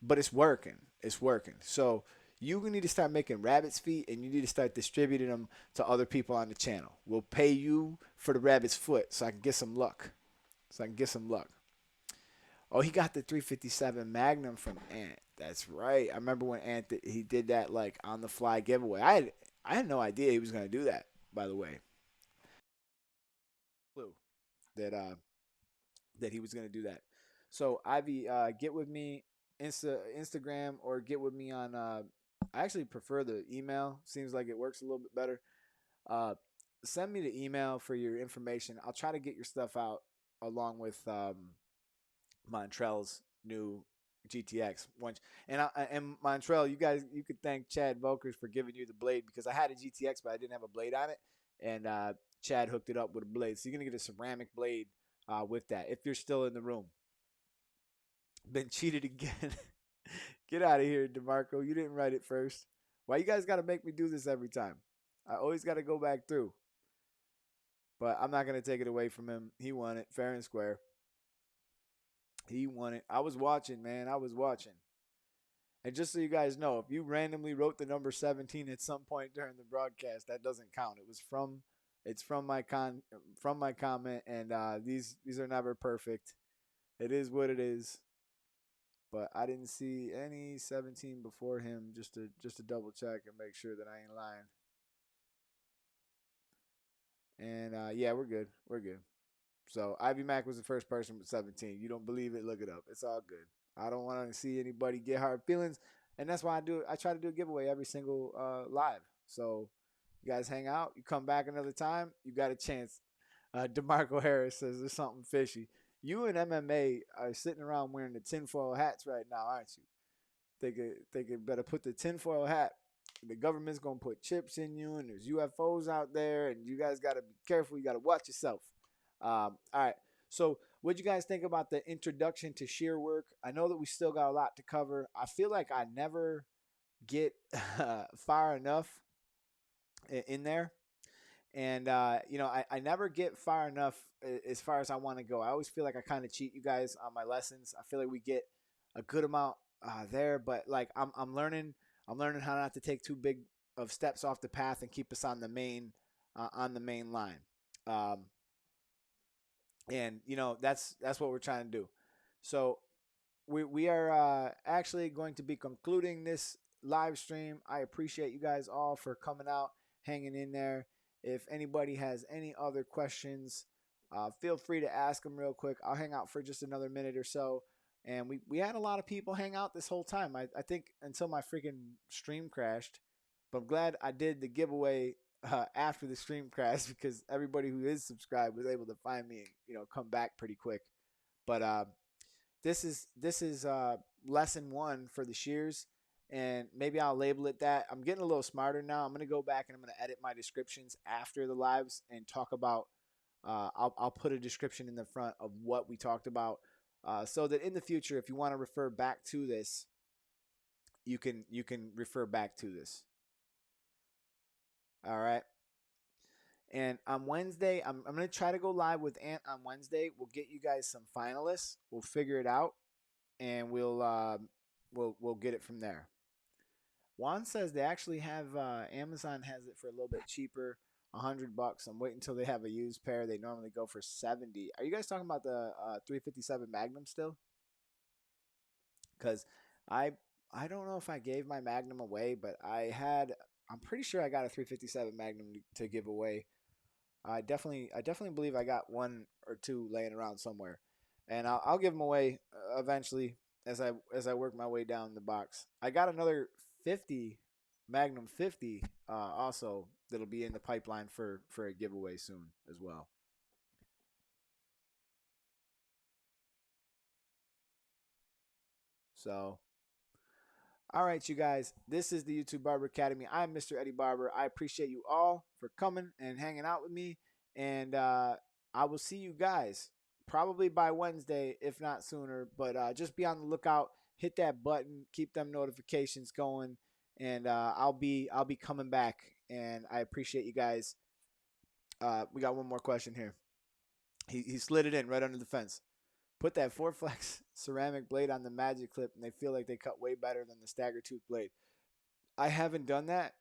but it's working. It's working. So You need to start making rabbit's feet, and you need to start distributing them to other people on the channel. We'll pay you for the rabbit's foot so I can get some luck. Oh, he got the 357 Magnum from Ant. That's right. I remember when Ant he did that like on the fly giveaway. I had no idea he was gonna do that. By the way, clue that that he was gonna do that. So Ivy, get with me Instagram or get with me on. I actually prefer the email. Seems like it works a little bit better. Uh, Send me the email for your information. I'll try to get your stuff out along with Montrell's new GTX. And Montrell, you could thank Chad Volkers for giving you the blade because I had a GTX but I didn't have a blade on it, and Chad hooked it up with a blade. So you're gonna get a ceramic blade with that if you're still in the room. Been cheated again. Get out of here, DeMarco. You didn't write it first. Why you guys got to make me do this every time? I always got to go back through. But I'm not going to take it away from him. He won it fair and square. He won it. I was watching, man. I was watching. And just so you guys know, if you randomly wrote the number 17 at some point during the broadcast, that doesn't count. It's from my comment, and these are never perfect. It is what it is. But I didn't see any 17 before him just to double check and make sure that I ain't lying. And yeah, we're good. We're good. So Ivy Mac was the first person with 17. You don't believe it? Look it up. It's all good. I don't want to see anybody get hard feelings, and that's why I try to do a giveaway every single live. So you guys hang out. You come back another time. You got a chance. DeMarco Harris says there's something fishy. You and MMA are sitting around wearing the tinfoil hats right now, aren't you? They could better put the tinfoil hat. The government's gonna put chips in you, and there's UFOs out there, and you guys gotta be careful. You gotta watch yourself. All right. So, what'd you guys think about the introduction to shear work? I know that we still got a lot to cover. I feel like I never get far enough in there. And I never get far enough as far as I want to go. I always feel like I kind of cheat you guys on my lessons. I feel like we get a good amount there, but like I'm learning how not to take too big of steps off the path and keep us on the main line. And that's what we're trying to do. So we are actually going to be concluding this live stream. I appreciate you guys all for coming out, hanging in there. If anybody has any other questions, feel free to ask them real quick. I'll hang out for just another minute or so. And we had a lot of people hang out this whole time. I think until my freaking stream crashed. But I'm glad I did the giveaway after the stream crashed because everybody who is subscribed was able to find me and come back pretty quick. But this is lesson 1 for the shears. And maybe I'll label it that. I'm getting a little smarter now. I'm going to go back and I'm going to edit my descriptions after the lives and talk about I'll put a description in the front of what we talked about so that in the future, if you want to refer back to this, you can refer back to this. All right. And on Wednesday, I'm going to try to go live with Ant on Wednesday. We'll get you guys some finalists. We'll figure it out, and we'll get it from there. Juan says they actually have Amazon has it for a little bit cheaper, $100. I'm waiting until they have a used pair. They normally go for 70. Are you guys talking about the 357 Magnum still? Because I don't know if I gave my Magnum away, but I'm pretty sure I got a 357 Magnum to give away. I definitely believe I got 1 or 2 laying around somewhere, and I'll give them away eventually as I work my way down the box. I got another 50 Magnum 50 also that'll be in the pipeline for a giveaway soon as well. So, all right, you guys, this is the YouTube Barber Academy. I'm Mr. Eddie Barber. I appreciate you all for coming and hanging out with me, and I will see you guys probably by Wednesday, if not sooner. But just be on the lookout. Hit that button. Keep them notifications going, and I'll be coming back. And I appreciate you guys. We got one more question here. He slid it in right under the fence. Put that 4-flex ceramic blade on the Magic Clip, and they feel like they cut way better than the Stagger Tooth blade. I haven't done that.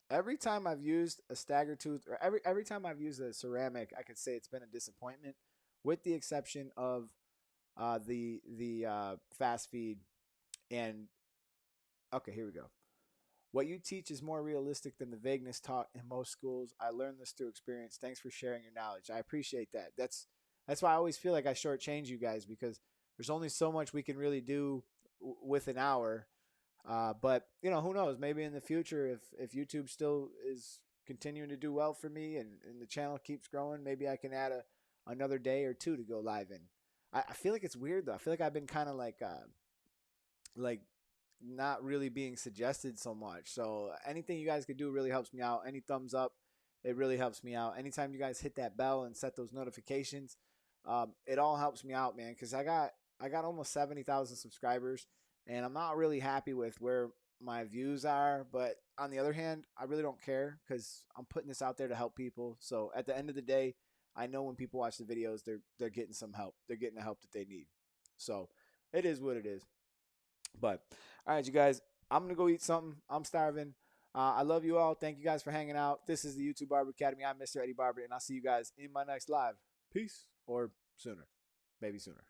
Every time I've used a stagger tooth, or every time I've used a ceramic, I could say it's been a disappointment, with the exception of the fast feed. And okay, here we go. What you teach is more realistic than the vagueness taught in most schools. I learned this through experience. Thanks for sharing your knowledge. I appreciate that. That's why I always feel like I shortchange you guys, because there's only so much we can really do with an hour. But you know, who knows? Maybe in the future, if YouTube still is continuing to do well for me, and the channel keeps growing, maybe I can add another day or two to go live in. I feel like it's weird though. I feel like I've been kind of like not really being suggested so much. So anything you guys could do really helps me out. Any thumbs up, it really helps me out. Anytime you guys hit that bell and set those notifications, it all helps me out, man. Because I got almost 70,000 subscribers, and I'm not really happy with where my views are. But on the other hand, I really don't care, because I'm putting this out there to help people. So at the end of the day, I know when people watch the videos, they're getting some help. They're getting the help that they need. So it is what it is. But all right, you guys, I'm gonna go eat something. I'm starving. I love you all. Thank you guys for hanging out. This is the YouTube Barber Academy. I'm Mr. Eddie Barber, and I'll see you guys in my next live. Peace, or sooner, maybe sooner.